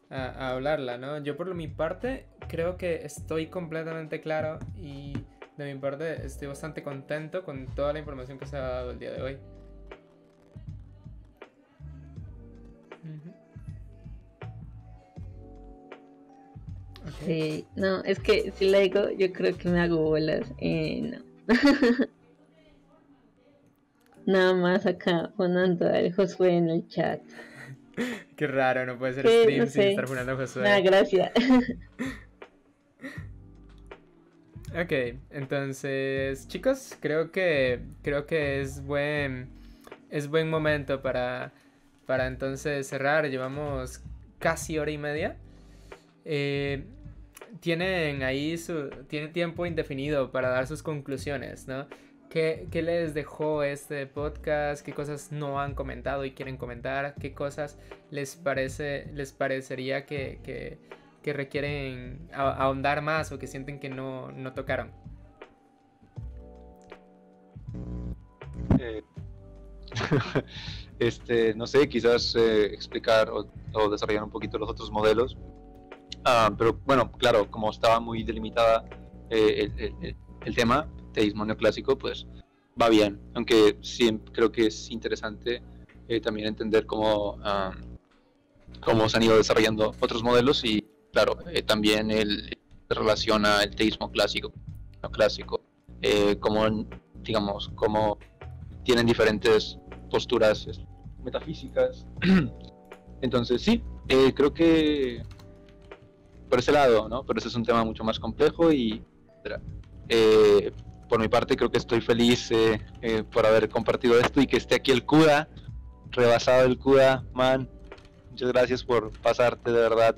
hablarla, ¿no? Yo por mi parte creo que estoy completamente claro y de mi parte estoy bastante contento con toda la información que se ha dado el día de hoy. Okay. Sí, no, es que si la digo, yo creo que me hago bolas. No. Nada más acá poniendo al Josué en el chat. Qué raro, no puede ser stream no sin sé. estar jugando a Josué. Nada, gracias. Ok, entonces chicos, creo que es buen momento para entonces cerrar. Llevamos casi hora y media. Tienen ahí tienen tiempo indefinido para dar sus conclusiones, ¿no? ¿Qué les dejó este podcast? ¿Qué cosas no han comentado y quieren comentar? ¿Qué cosas les parecería que requieren ahondar más o que sienten que no tocaron? No sé, quizás explicar o desarrollar un poquito los otros modelos. Pero bueno, claro, como estaba muy delimitada el tema, teísmo neoclásico, pues va bien. Aunque sí creo que es interesante también entender cómo se han ido desarrollando otros modelos y, claro, también relaciona el teísmo clásico, neoclásico, como tienen diferentes posturas metafísicas. Entonces sí, creo que por ese lado, ¿no? Pero ese es un tema mucho más complejo y por mi parte creo que estoy feliz por haber compartido esto y que esté aquí el CUDA, rebasado el CUDA, man. Muchas gracias por pasarte, de verdad.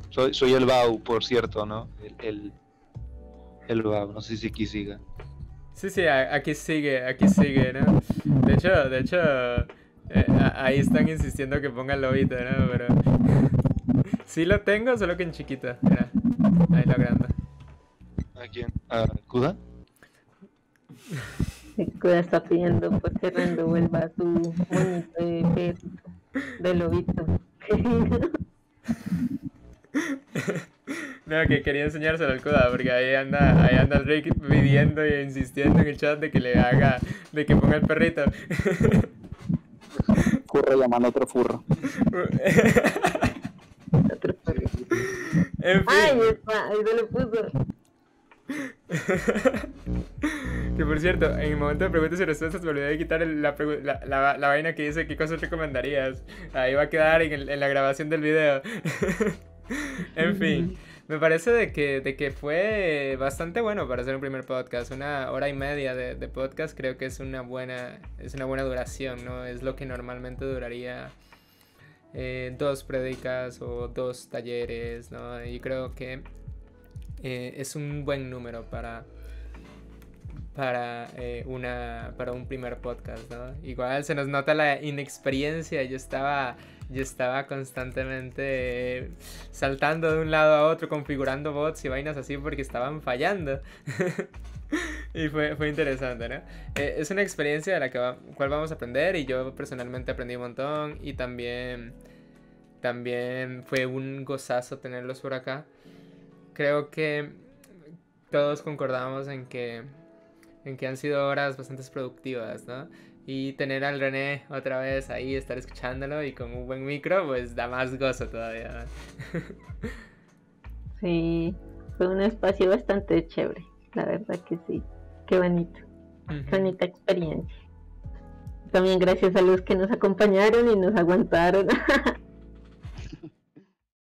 Soy el Bau, por cierto, ¿no? El Bau, no sé si aquí siga. Sí, aquí sigue, ¿no? De hecho, ahí están insistiendo que ponga el lobito, ¿no? Pero sí lo tengo, solo que en chiquito. Mira, ahí lo grande. ¿A quién? ¿A Kuda? Kuda está pidiendo pues que Rendo vuelva a su monito de lobito. No, que quería enseñárselo al Kuda, porque ahí anda el Rick pidiendo e insistiendo en el chat de que le haga, de que ponga el perrito. Furro llamando a otro furro. En fin. Ay, ahí se lo puso. Que por cierto, en el momento de preguntas y respuestas me olvidé de quitar la vaina que dice qué cosas recomendarías. Ahí va a quedar en la grabación del video. En fin, me parece de que fue bastante bueno para hacer un primer podcast. 1 hora y media de podcast creo que es una buena duración, ¿no? Es lo que normalmente duraría 2 prédicas o 2 talleres, ¿no? Y creo que es un buen número para un primer podcast, ¿no? Igual se nos nota la inexperiencia. Yo estaba constantemente saltando de un lado a otro, configurando bots y vainas así porque estaban fallando. Y fue interesante, ¿no? Es una experiencia de la cual vamos a aprender, y yo personalmente aprendí un montón, y también fue un gozazo tenerlos por acá. Creo que todos concordamos en que han sido horas bastante productivas, ¿no? Y tener al René otra vez ahí, estar escuchándolo y con un buen micro, pues da más gozo todavía, ¿no? Sí, fue un espacio bastante chévere, la verdad que sí. Qué bonito, bonita experiencia. También gracias a los que nos acompañaron y nos aguantaron.